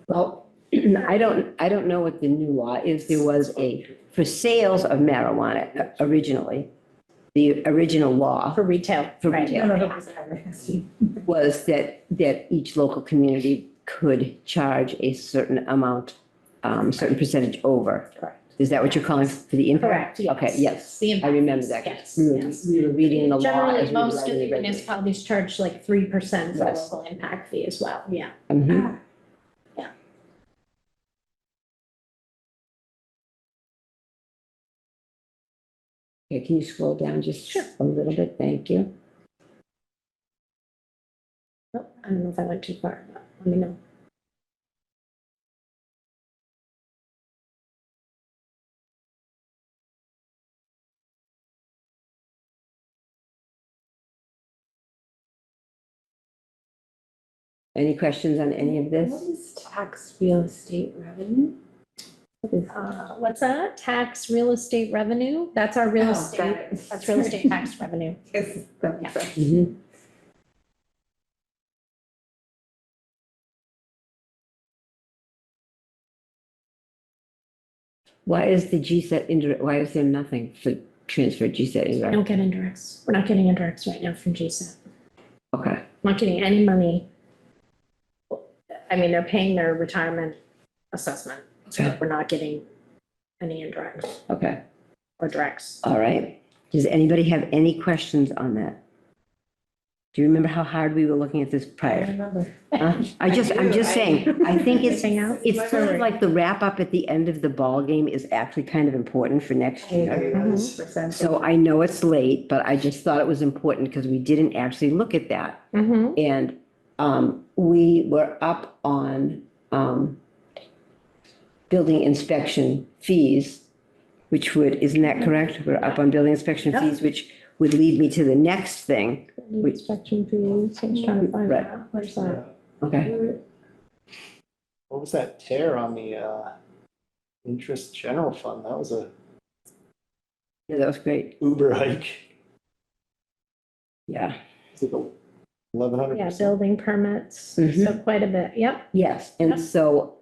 Well, I don't know what the new law is. There was for sales of marijuana originally, the original law. For retail. For right. retail. Was that each local community could charge a certain amount, certain percentage over. Correct. Is that what you're calling for the impact? Correct, yes. Okay, yes, The I impact remember fees, that. yes, We were reading the law. Generally, as we were most of writing the regulations. municipalities charge like 3% for Yes. local impact fee as well, yeah. Mhm. Yeah. Okay, can you scroll down just a little bit? Thank you. Oh, I don't know if I went too far, but let me know. Any questions on any of What this? is tax real estate revenue? What is that? What's that? Tax real estate revenue? That's our real Oh, estate, got it. that's real estate tax revenue. Yes, that makes sense. Mhm. Why is the GSET indirect, why is there nothing for transfer GSET We indirect? don't get indirects. We're not getting indirects right now from GSAP. Okay, Not getting any money. I mean, they're paying their retirement assessment, Okay. but we're not getting any indirects okay, or directs. all right. Does anybody have any questions on that? Do you remember how hard we were looking at this I prior? remember. I'm just saying, I think it's Hang out. sort of like the wrap up at the end of the ball game is actually kind of important for next I agree year. 100%. So I know it's late, but I just thought it was important because we didn't actually look at that. Mhm. And we were up on building inspection fees, which would, isn't that correct? We're up on building inspection Yep. fees, which would lead me to the next thing. Inspection fees, I was trying to find Right. that. Where's that? Okay. What was that tear on the interest general fund? That was a Yeah, that was great. uber hike. Yeah. It's like 1,100%. Yeah, building permits, Mhm. so quite a bit, yep. Yes, Yep. and so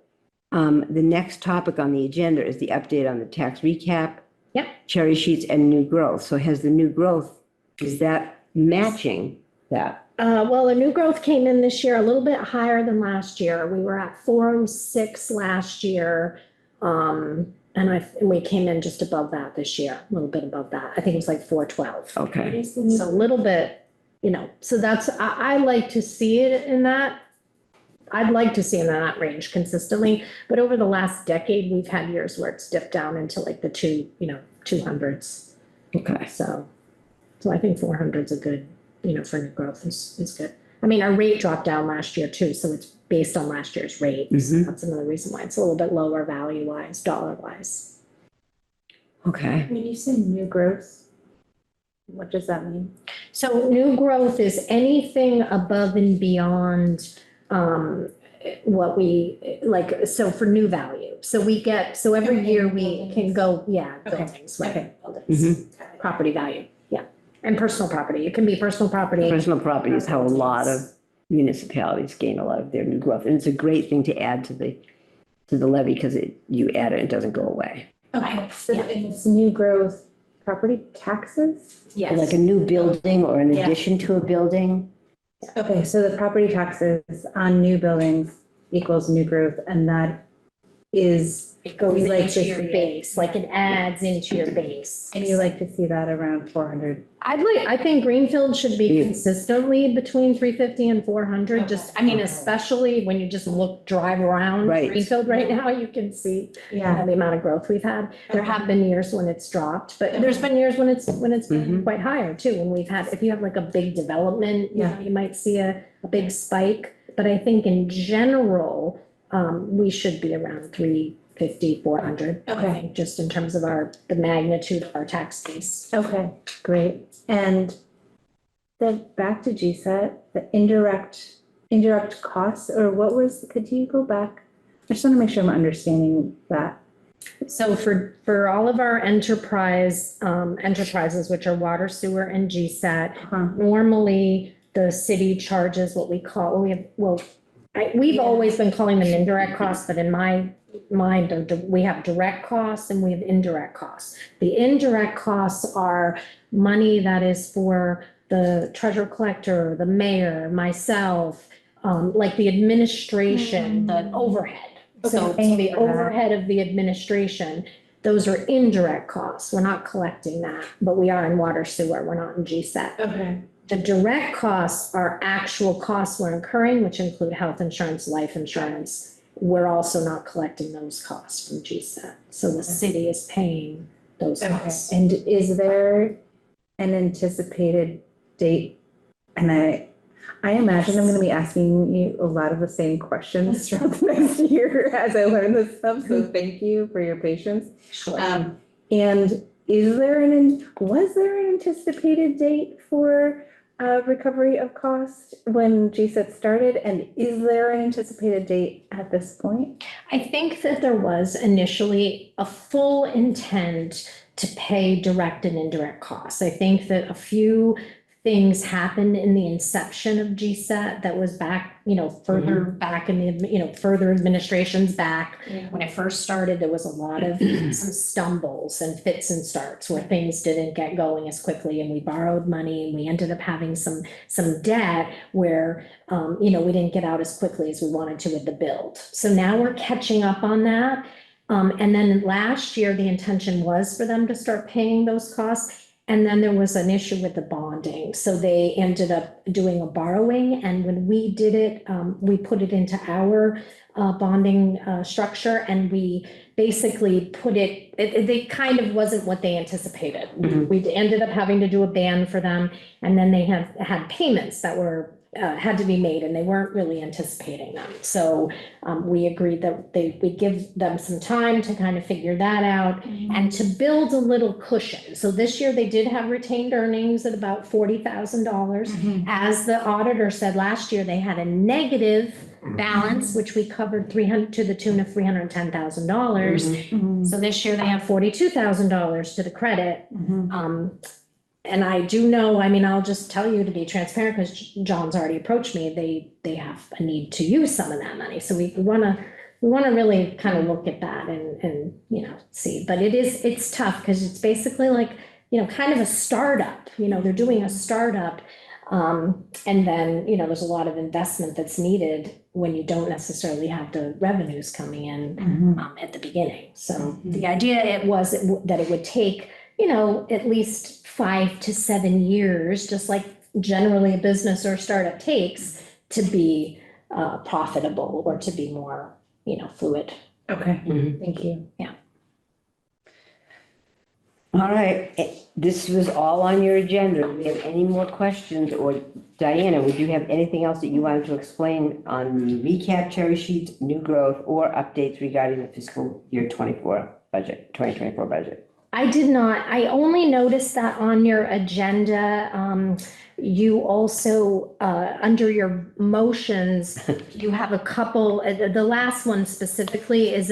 the next topic on the agenda is the update on the tax recap. Yep. Cherry sheets and new growth. So has the new growth, is that matching that? Well, the new growth came in this year a little bit higher than last year. We were at 406 last year. And we came in just above that this year, a little bit above that. I think it was like 412. Okay. So a little bit, so that's, I like to see it in that. I'd like to see in that range consistently, but over the last decade, we've had years where it's dipped down into like the 200s. Okay. So I think 400's a good, for new growth is good. I mean, our rate dropped down last year too, so it's based on last year's rate. So that's another reason why it's a little bit lower value-wise, dollar-wise. Okay. When you say new growth, what does that mean? So new growth is anything above and beyond what we, like, so for new value. So every year we can go, buildings, right? Okay. Buildings, property value, yeah. And personal property. It can be personal property. Personal property is how a lot of municipalities gain a lot of their new growth. And it's a great thing to add to the levy because you add it, it doesn't go away. Okay, so it's new growth, property taxes? Yes. Like a new building or an Yeah. addition to a building. Okay, so the property taxes on new buildings equals new growth, and that is, It goes We like into to your see it. base, like it adds into your base. and you like to see that around 400. I think Greenfield should be Yeah. consistently between 350 and 400, especially when you just drive around Right. Greenfield right now, you can see Yeah. the amount of growth we've had. There have been years when it's dropped, but there's been years when it's been quite higher too. When if you have like a big development, you might see a big spike. But I think in general, we should be around 350, 400. Okay. I think, just in terms of the magnitude of our tax base. Okay, great. And then back to GSET, the indirect costs, or could you go back? I just want to make sure I'm understanding that. So for all of our enterprises, which are water, sewer, and GSAT, normally the city charges what we call, we've always been calling them indirect costs, but in my mind, we have direct costs and we have indirect costs. The indirect costs are money that is for the treasurer collector, the mayor, myself, like the administration, the overhead. So the overhead of the administration, those are indirect costs. We're not collecting that, but we are in water sewer. We're not in GSAT. Okay. The direct costs are actual costs we're incurring, which include health insurance, life insurance. We're also not collecting those costs from GSAT. So the city is paying those costs. And is there an anticipated date? And I imagine I'm going to be asking you a lot of the same questions throughout the next year as I learn this stuff. So thank you for your patience. Sure. And was there an anticipated date for recovery of cost when GSET started? And is there an anticipated date at this point? I think that there was initially a full intent to pay direct and indirect costs. I think that a few things happened in the inception of GSET that was back, further back in the, further administrations back. When it first started, there was a lot of some stumbles and fits and starts where things didn't get going as quickly, and we borrowed money and we ended up having some debt where, we didn't get out as quickly as we wanted to with the build. So now we're catching up on that. And then last year, the intention was for them to start paying those costs. And then there was an issue with the bonding. So they ended up doing a borrowing. And when we did it, we put it into our bonding structure, and we basically put it kind of wasn't what they anticipated. We ended up having to do a ban for them. And then they had payments that were had to be made, and they weren't really anticipating them. So we agreed that we'd give them some time to kind of figure that out and to build a little cushion. So this year they did have retained earnings at about $40,000. As the auditor said, last year they had a negative balance, which we covered to the tune of $310,000. So this year they have $42,000 to the credit. And I do know, I mean, I'll just tell you to be transparent, because John's already approached me, they have a need to use some of that money. So we wanna really kind of look at that and see. But it's tough, because it's basically like, kind of a startup, they're doing a startup. And then, there's a lot of investment that's needed when you don't necessarily have the revenues coming in at the beginning. So the idea was that it would take, at least 5 to 7 years, just like generally a business or a startup takes, to be profitable or to be more, fluid. Okay, Thank you. Yeah. All right, this was all on your agenda. Do we have any more questions? Or Diana, would you have anything else that you wanted to explain on the recap cherry sheets, new growth, or updates regarding the fiscal year 2024 budget? I did not. I only noticed that on your agenda, you also, under your motions, you have a couple, the last one specifically is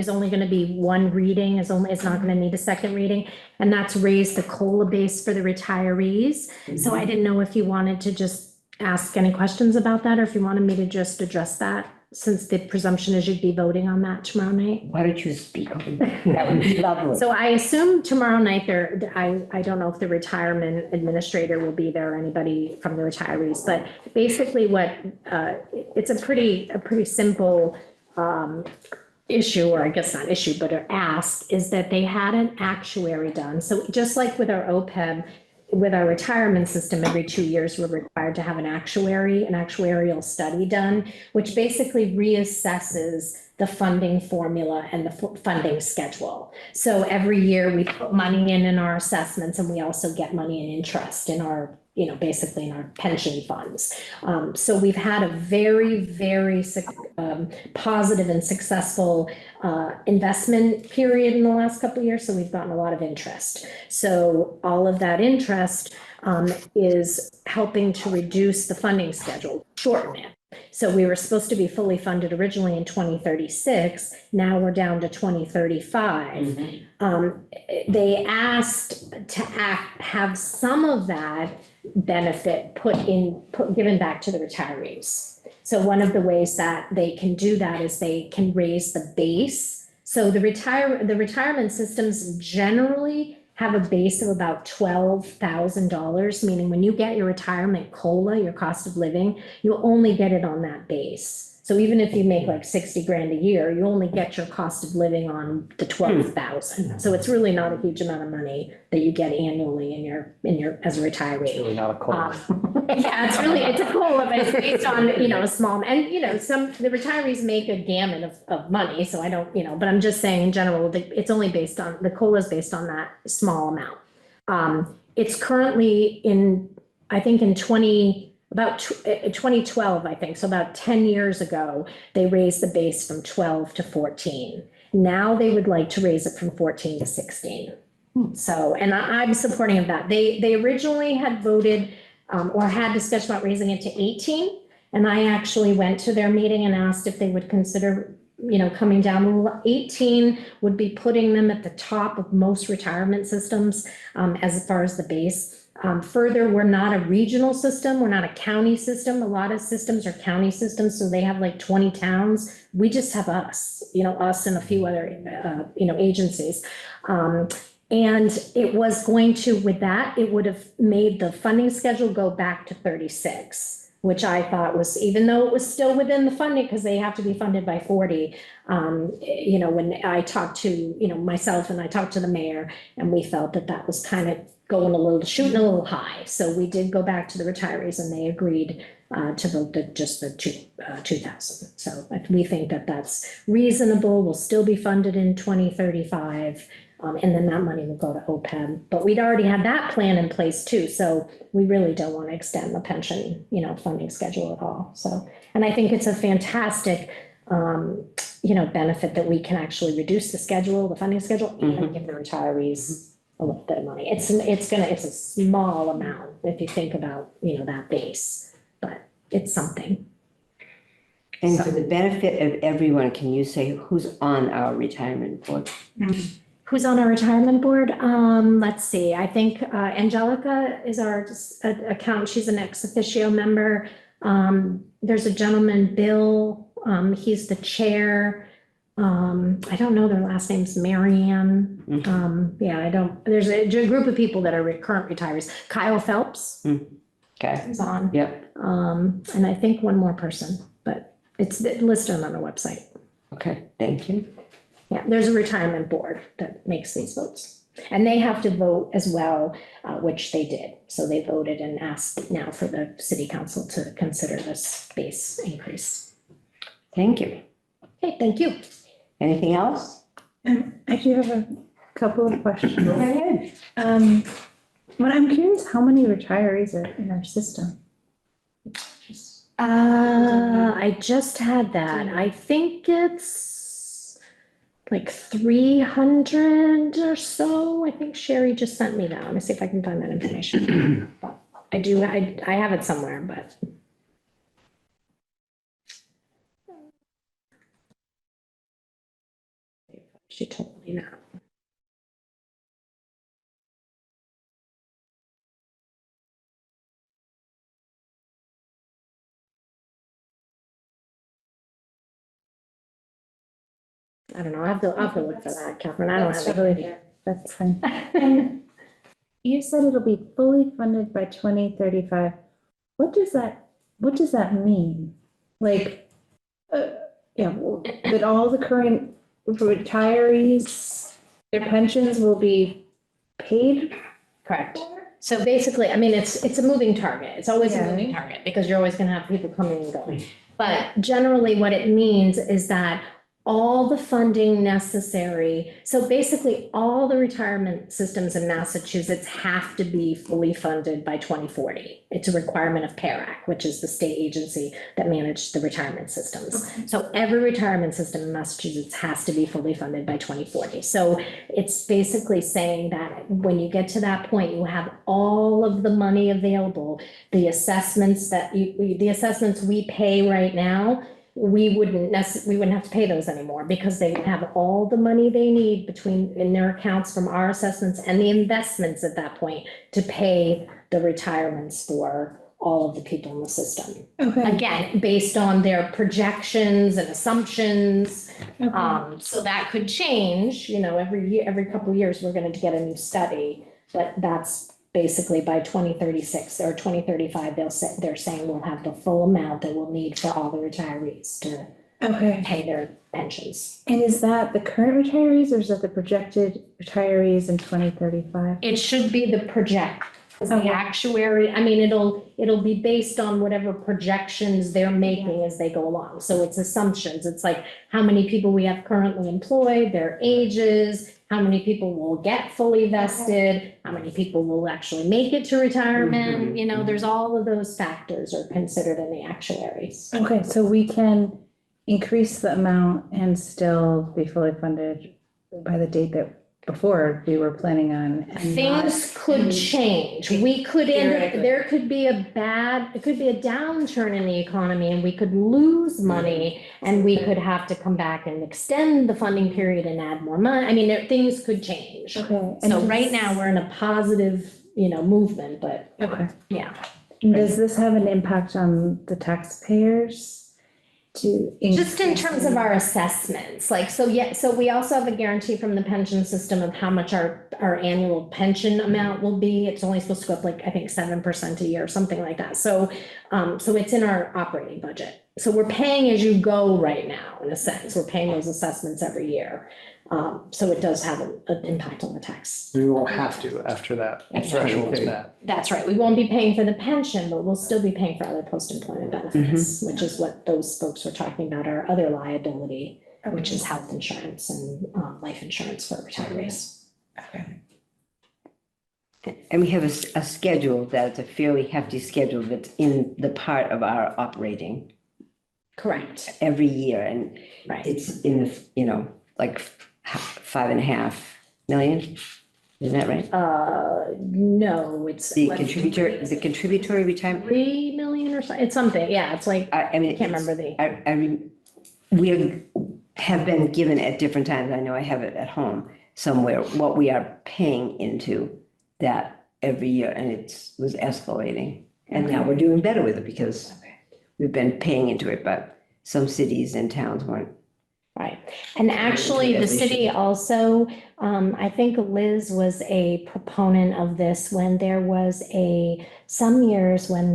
only gonna be one reading, it's not gonna need a second reading, and that's raise the COLA base for the retirees. So I didn't know if you wanted to just ask any questions about that, or if you wanted me to just address that, since the presumption is you'd be voting on that tomorrow night. Why don't you speak on that? That would be lovely. So I assume tomorrow night I don't know if the retirement administrator will be there or anybody from the retirees, but basically it's a pretty simple issue, or I guess not issue, but an ask, is that they had an actuary done. So just like with our OPEB, with our retirement system, every 2 years, we're required to have an actuarial study done, which basically reassesses the funding formula and the funding schedule. So every year we put money in our assessments, and we also get money in interest in our, basically in our pension funds. So we've had a very, very positive and successful investment period in the last couple of years. So we've gotten a lot of interest. So all of that interest is helping to reduce the funding schedule, shorten it. So we were supposed to be fully funded originally in 2036. Now we're down to 2035. They asked to have some of that benefit given back to the retirees. So one of the ways that they can do that is they can raise the base. So the retirement systems generally have a base of about $12,000, meaning when you get your retirement COLA, your cost of living, you only get it on that base. So even if you make like 60 grand a year, you only get your cost of living on the 12,000. So it's really not a huge amount of money that you get annually in your as a retiree. It's really not a COLA. Yeah, it's a COLA, but it's based on, a small, and, the retirees make a gamut of money. So I don't, but I'm just saying in general, it's only based on, the COLA is based on that small amount. It's currently I think in 2012, I think, so about 10 years ago, they raised the base from 12 to 14. Now they would like to raise it from 14 to 16. So, and I'm supporting of that. They originally had voted or had discussion about raising it to 18. And I actually went to their meeting and asked if they would consider, coming down. 18 would be putting them at the top of most retirement systems as far as the base. Further, we're not a regional system. We're not a county system. A lot of systems are county systems. So they have like 20 towns. We just have us and a few other, agencies. And it was going to, with that, it would have made the funding schedule go back to 36, which I thought was, even though it was still within the funding, because they have to be funded by 40, when I talked to, myself and I talked to the mayor, and we felt that was kind of shooting a little high. So we did go back to the retirees and they agreed to vote just the 2,000. So we think that that's reasonable. We'll still be funded in 2035. And then that money will go to OPEB. But we'd already had that plan in place too. So we really don't want to extend the pension, funding schedule at all. So, and I think it's a fantastic, benefit that we can actually reduce the funding schedule and give the retirees a little bit of money. It's a small amount if you think about, that base, but it's something. And for the benefit of everyone, can you say who's on our retirement board? Who's on our retirement board? Let's see. I think Angelica is our accountant. She's an ex officio member. There's a gentleman, Bill. He's the chair. I don't know their last name's Marianne. I don't. There's a group of people that are current retirees. Kyle Phelps. Okay. Is on. Yep. And I think one more person, but it's listed on the website. Okay. Thank you. Yeah, there's a retirement board that makes these votes. And they have to vote as well, which they did. So they voted and asked now for the city council to consider this base increase. Thank you. Okay, thank you. Anything else? I do have a couple of questions. Go ahead. But I'm curious how many retirees are in our system? I just had that. I think it's like 300 or so. I think Sherry just sent me that. Let me see if I can find that information. I have it somewhere, but. She told me that. I don't know. I'll have to look for that, Catherine. I don't have it Totally. here. That's fine. And you said it'll be fully funded by 2035. What does that mean? Like, that all the current retirees, their pensions will be paid? Correct. So basically, I mean, it's a moving target. It's always a Yeah. moving target because you're always going to have people coming and going. But generally what it means is that all the funding necessary, so basically all the retirement systems in Massachusetts have to be fully funded by 2040. It's a requirement of PARAC, which is the state agency that manages the retirement systems. Okay. So every retirement system in Massachusetts has to be fully funded by 2040. So it's basically saying that when you get to that point, you have all of the money available. The assessments we pay right now, we wouldn't have to pay those anymore because they would have all the money they need in their accounts from our assessments and the investments at that point to pay the retirements for all of the people in the system. Okay. Again, based on their projections and assumptions. Okay. So that could change, every year, every couple of years, we're going to get a new study, but that's basically by 2036 or 2035, they're saying we'll have the full amount that we'll need for all the retirees to pay their pensions. And is that the current retirees or is that the projected retirees in 2035? It should be the the actuary. I mean, it'll be based on whatever projections they're making as they go along. So it's assumptions. It's like how many people we have currently employed, their ages, how many people will get fully vested, how many people will actually make it to retirement. There's all of those factors are considered in the actuaries. Okay, so we can increase the amount and still be fully funded by the date that before we were planning on. Things could change. We could there could be a downturn in the economy and we could lose money and we could have to come back and extend the funding period and add more money. I mean, things could change. Okay. So right now we're in a positive, movement, but yeah. And does this have an impact on the taxpayers? Just in terms of our assessments, so we also have a guarantee from the pension system of how much our annual pension amount will be. It's only supposed to go up I think 7% a year or something like that. So it's in our operating budget. So we're paying as you go right now, in a sense. We're paying those assessments every year. So it does have an impact on the tax. We won't have to after that threshold is met. That's right. We won't be paying for the pension, but we'll still be paying for other post-employment benefits, which is what those folks were talking about, our other liability, which is health insurance and life insurance for retirees. Okay. And we have a schedule that's a fairly hefty schedule that's in the part of our operating Correct. every year. And Right. it's in the, like 5.5 million. Isn't that right? No, it's. The contributory retirement. 3 million or so, it's something, yeah, it's like, I mean, I can't remember the. We have been given at different times, I know I have it at home somewhere, what we are paying into that every year, and it was escalating. And now we're doing better with it because we've been paying into it, but some cities and towns weren't. Right, and actually, the city also, I think Liz was a proponent of this when there was some years when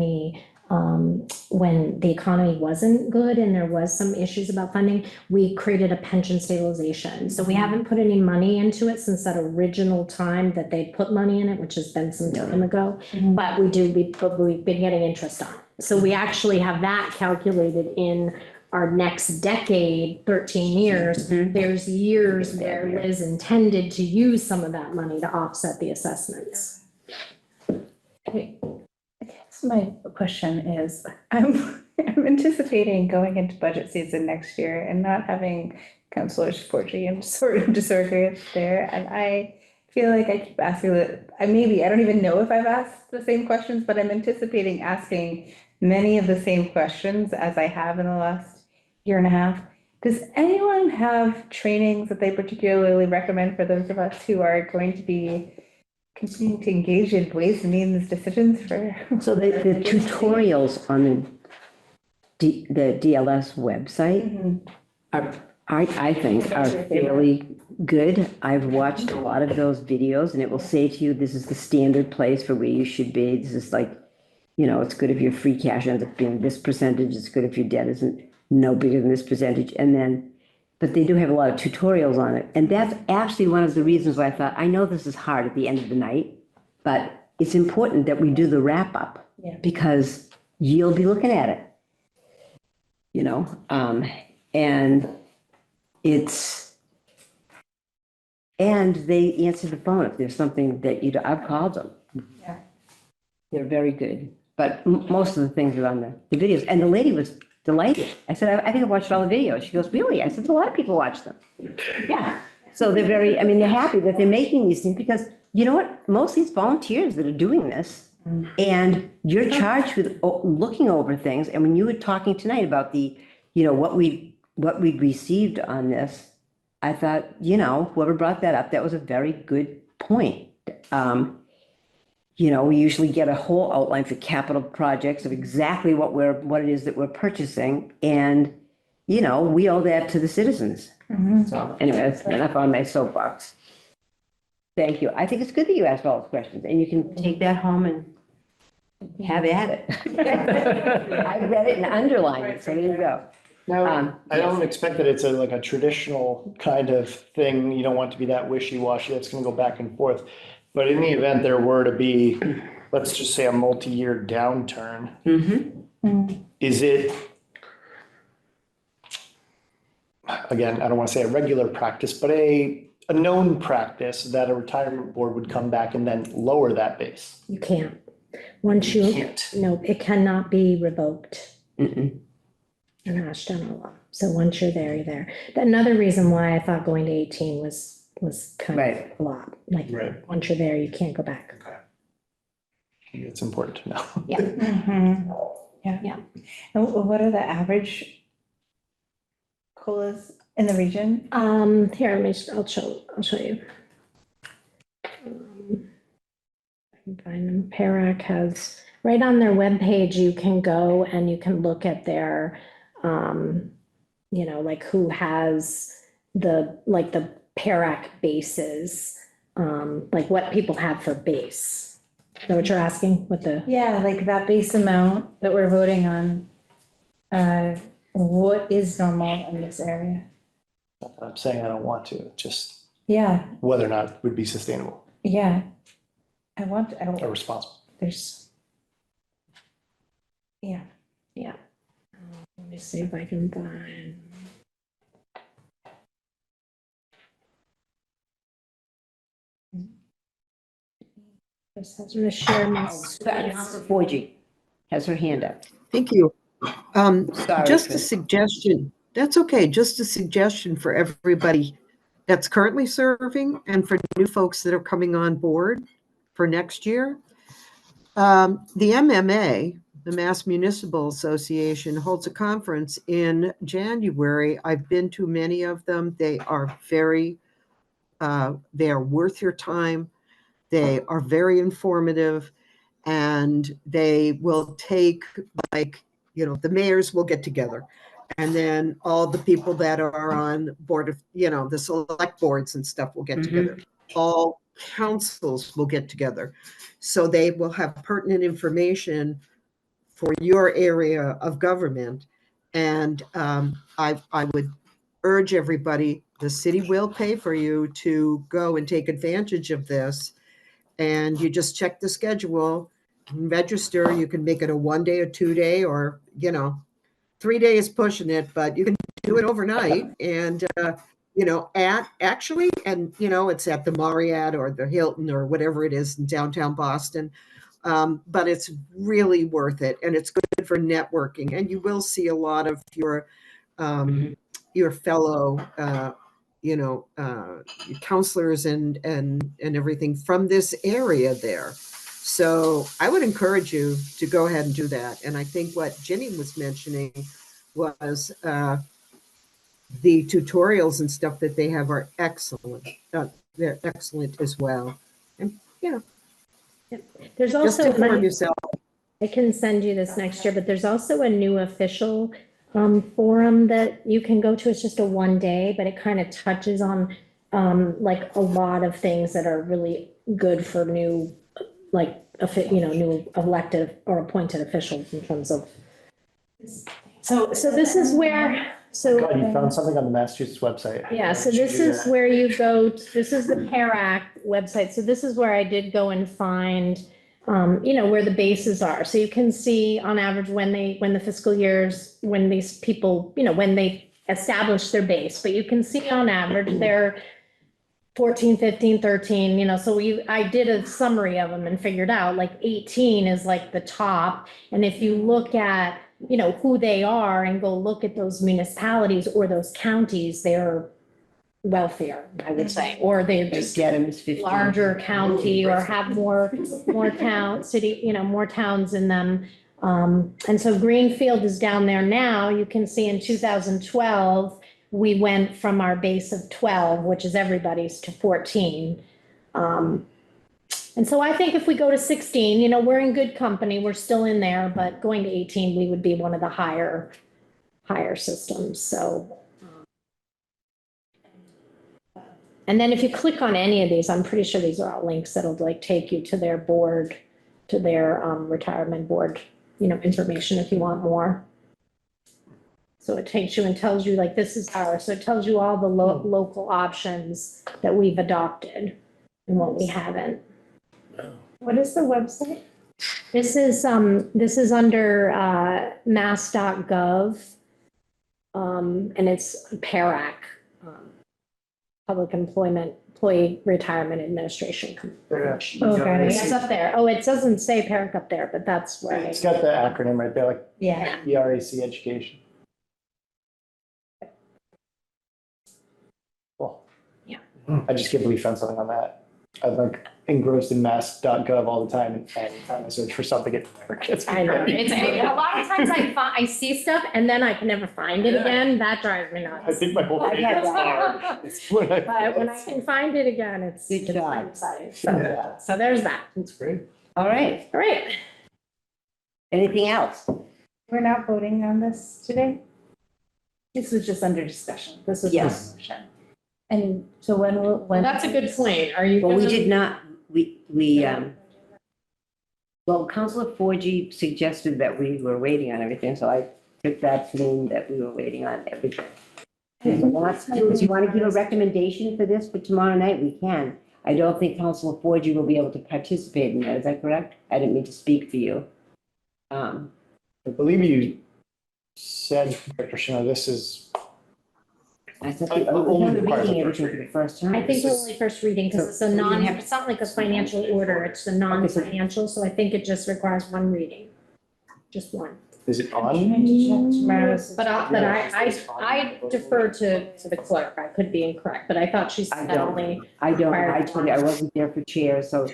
the economy wasn't good and there was some issues about funding, we created a pension stabilization. So we haven't put any money into it since that original time that they put money in it, which has been some time ago. But we've been getting interest on it. So we actually have that calculated in our next decade, 13 years. There's years where Liz intended to use some of that money to offset the assessments. I guess my question is, I'm anticipating going into budget season next year and not having counselors forging and sort of disorder there. And I feel like I keep asking I don't even know if I've asked the same questions, but I'm anticipating asking many of the same questions as I have in the last year and a half. Does anyone have trainings that they particularly recommend for those of us who are going to be continuing to engage in ways and means decisions for? So the tutorials on the DLS website are, I think, are fairly good. I've watched a lot of those videos, and it will say to you, this is the standard place for where you should be. This is like, it's good if your free cash ends up being this percentage. It's good if your debt isn't no bigger than this percentage. And then, but they do have a lot of tutorials on it. And that's actually one of the reasons why I thought, I know this is hard at the end of the night, but it's important that we do the wrap up because you'll be looking at it, and and they answer the phone if there's something that I've called them. Yeah. They're very good, but most of the things are on the videos. And the lady was delighted. I said, I think I watched all the videos. She goes, really? I said, a lot of people watch them. Yeah. So they're they're happy that they're making these things because you know what? Most of these volunteers that are doing this, and you're charged with looking over things. And when you were talking tonight about what we'd received on this, I thought, whoever brought that up, that was a very good point. We usually get a whole outline for capital projects of exactly what it is that we're purchasing. And, we owe that to the citizens. So anyway, that's enough on my soapbox. Thank you. I think it's good that you asked all those questions and you can take that home and have at it. I read it and underlined it, so there you go. Now, I don't expect that it's like a traditional kind of thing. You don't want it to be that wishy-washy that's going to go back and forth. But in the event there were to be, let's just say, a multi-year downturn, is it, again, I don't want to say a regular practice, but a known practice that a retirement board would come back and then lower that base? You can't. Once no, it cannot be revoked. Mass general law. So once you're there, you're there. Another reason why I thought going to 18 was kind of a lot. Like once you're there, you can't go back. It's important to know. Yeah. And what are the average COLAs in the region? Here, I'll show you. I can find them. PARAC has right on their webpage. You can go and you can look at their, like who has the PARAC bases, like what people have for base. Is that what you're asking? What the? Yeah, like that base amount that we're voting on. what is normal in this area? Not that I'm saying I don't want to, just Yeah, whether or not it would be sustainable yeah. I or responsible. there's. Yeah. Let me see if I can find. This has to share my. Council 4G has her hand up. Thank you. Sorry, Just a Chris. suggestion. That's okay. Just a suggestion for everybody that's currently serving and for new folks that are coming on board for next year. The MMA, the Mass Municipal Association, holds a conference in January. I've been to many of them. They are they are worth your time. They are very informative, and they will take, like, the mayors will get together, and then all the people that are on board of, the select boards and stuff will get together. All councils will get together. So they will have pertinent information for your area of government. And I would urge everybody, the city will pay for you to go and take advantage of this. And you just check the schedule, register. You can make it a 1 day, a 2 day, or 3 days pushing it, but you can do it overnight. And it's at the Marriott or the Hilton or whatever it is in downtown Boston. But it's really worth it, and it's good for networking. And you will see a lot of your fellow counselors and everything from this area there. So I would encourage you to go ahead and do that. And I think what Ginny was mentioning was the tutorials and stuff that they have are excellent. They're excellent as well. And There's just also, inform yourself. I can send you this next year, but there's also a new official forum that you can go to. It's just a 1 day, but it kind of touches on like a lot of things that are really good for new, like, new elected or appointed officials in terms of. So this is where, God, you found something on the Massachusetts website. yeah, so Why did this you do is that? where you go, this is the CARE Act website. So this is where I did go and find, where the bases are. So you can see on average when the fiscal years, when these people, when they establish their base, but you can see on average they're 14, 15, 13, so I did a summary of them and figured out like 18 is like the top. And if you look at, who they are and go look at those municipalities or those counties, they're wealthier, I would say, or they're just Dedham's 15. larger county or have more more towns in them. And so Greenfield is down there now. You can see in 2012, we went from our base of 12, which is everybody's, to 14. And so I think if we go to 16, we're in good company. We're still in there, but going to 18, we would be one of the higher systems. So. And then if you click on any of these, I'm pretty sure these are all links that'll like take you to their board, to their retirement board, information if you want more. So it takes you and tells you like, this is ours. So it tells you all the local options that we've adopted and what we haven't. What is the website? This is under mass.gov. And it's PARAC. Public Employee Retirement Administration. Okay. It's up there. Oh, it doesn't say PARAC up there, but that's where. It's got the acronym right there, like Yeah. ERAC education. Cool. Yeah. I just can't believe you found something on that. I'm like engrossed in mass.gov all the time, and anytime I search for something, it never gets me. I know. It's a lot of times I see stuff and then I can never find it again. That drives me nuts. I think my whole page is hard. It's when But when I can find it again, it's. Good job. Exciting. Yeah. So there's that. That's great. All right. All right. Anything else? We're not voting on this today? This was just under discussion. This was. Yes. Motion. And so when? That's a good point. Are you? Well, we did not, well, Councilor 4G suggested that we were waiting on everything, so I took that to mean that we were waiting on everything. Do you want to give a recommendation for this for tomorrow night? We can. I don't think Councilor Forgy will be able to participate in that. Is that correct? I didn't mean to speak for you. I believe you said, Director Shino, this is, I thought I- we're only only requires reading a everything first for the first time. I think we're only first reading because it's a So we non, have- it's not like a financial order, it's a non-financial, so I think it just requires one reading. Just one. is it on? But I defer to the clerk, I could be incorrect, but I thought she I said that don't. only. I told you I wasn't there for chairs, so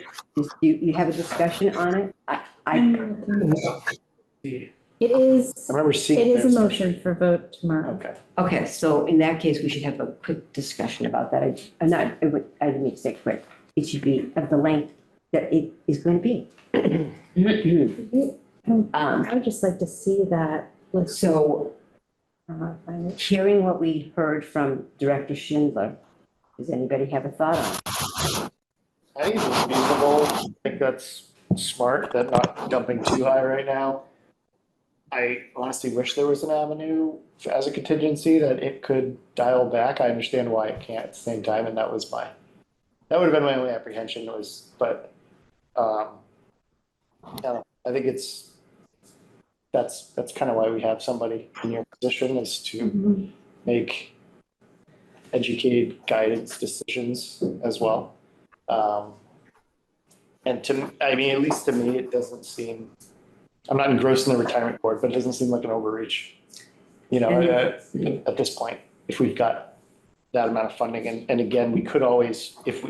you have a discussion on it? It is, I remember seeing. it is a there's- motion for vote tomorrow. Okay. Okay, so in that case, we should have a quick discussion about that. I didn't mean to say quick. It should be of the length that it is going to be. I would just like to see that list. So, hearing what we heard from Director Schindler, does anybody have a thought on it? I think it's reasonable. I think that's smart, that not dumping too high right now. I honestly wish there was an avenue as a contingency that it could dial back. I understand why it can't at the same time, and that would have been my only apprehension but I don't know. I think that's kind of why we have somebody in your position, is to make educated guidance decisions as well. And I mean, at least to me, it doesn't seem, I'm not engrossed in the retirement board, but it doesn't seem like an overreach, at this point, if we've got that amount of funding. And again, we could always, if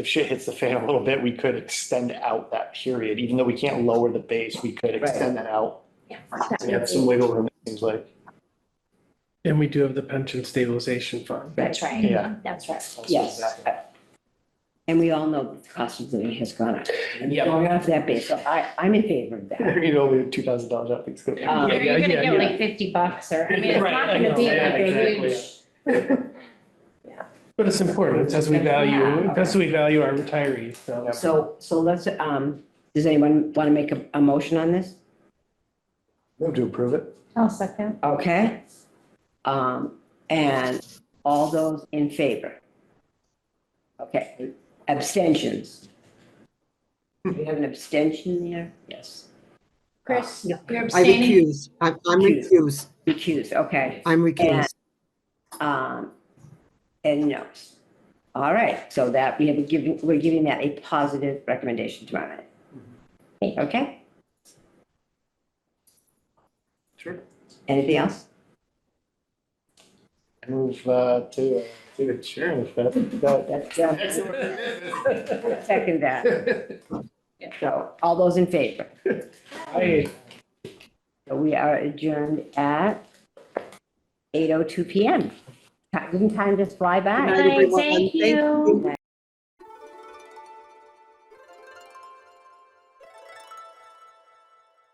shit hits the fan a little bit, we could extend out that period, even though we can't lower the base, we could extend that out. We have some wiggle room, it seems like. And we do have the pension stabilization fund. That's right. Yeah. That's right. Yes. And we all know that the cost of living has gone up. And Yep. going off that base, so I'm in favor of that. Only $2,000, I think it's good. Um, You're yeah, gonna yeah, get yeah. like 50 bucks or, I mean, it's Right, not I gonna know, be yeah, like a exactly. huge. But it's important, it's as we value our retirees, so. So let's, does anyone want to make a motion on this? Move to approve it. I'll second. Okay. And all those in favor? Okay, abstentions? We have an abstention there? Yes. Chris, you're I abstaining? recuse. I'm recused. Recused, okay. I'm recused. And noes. All right, so that we're giving that a positive recommendation tomorrow night. Okay? Sure. Anything else? Move to adjourn if That's, second that. So, all those in favor? So we are adjourned at 8:02 PM. Didn't time just fly by? Good night, everyone. Thank Thank you.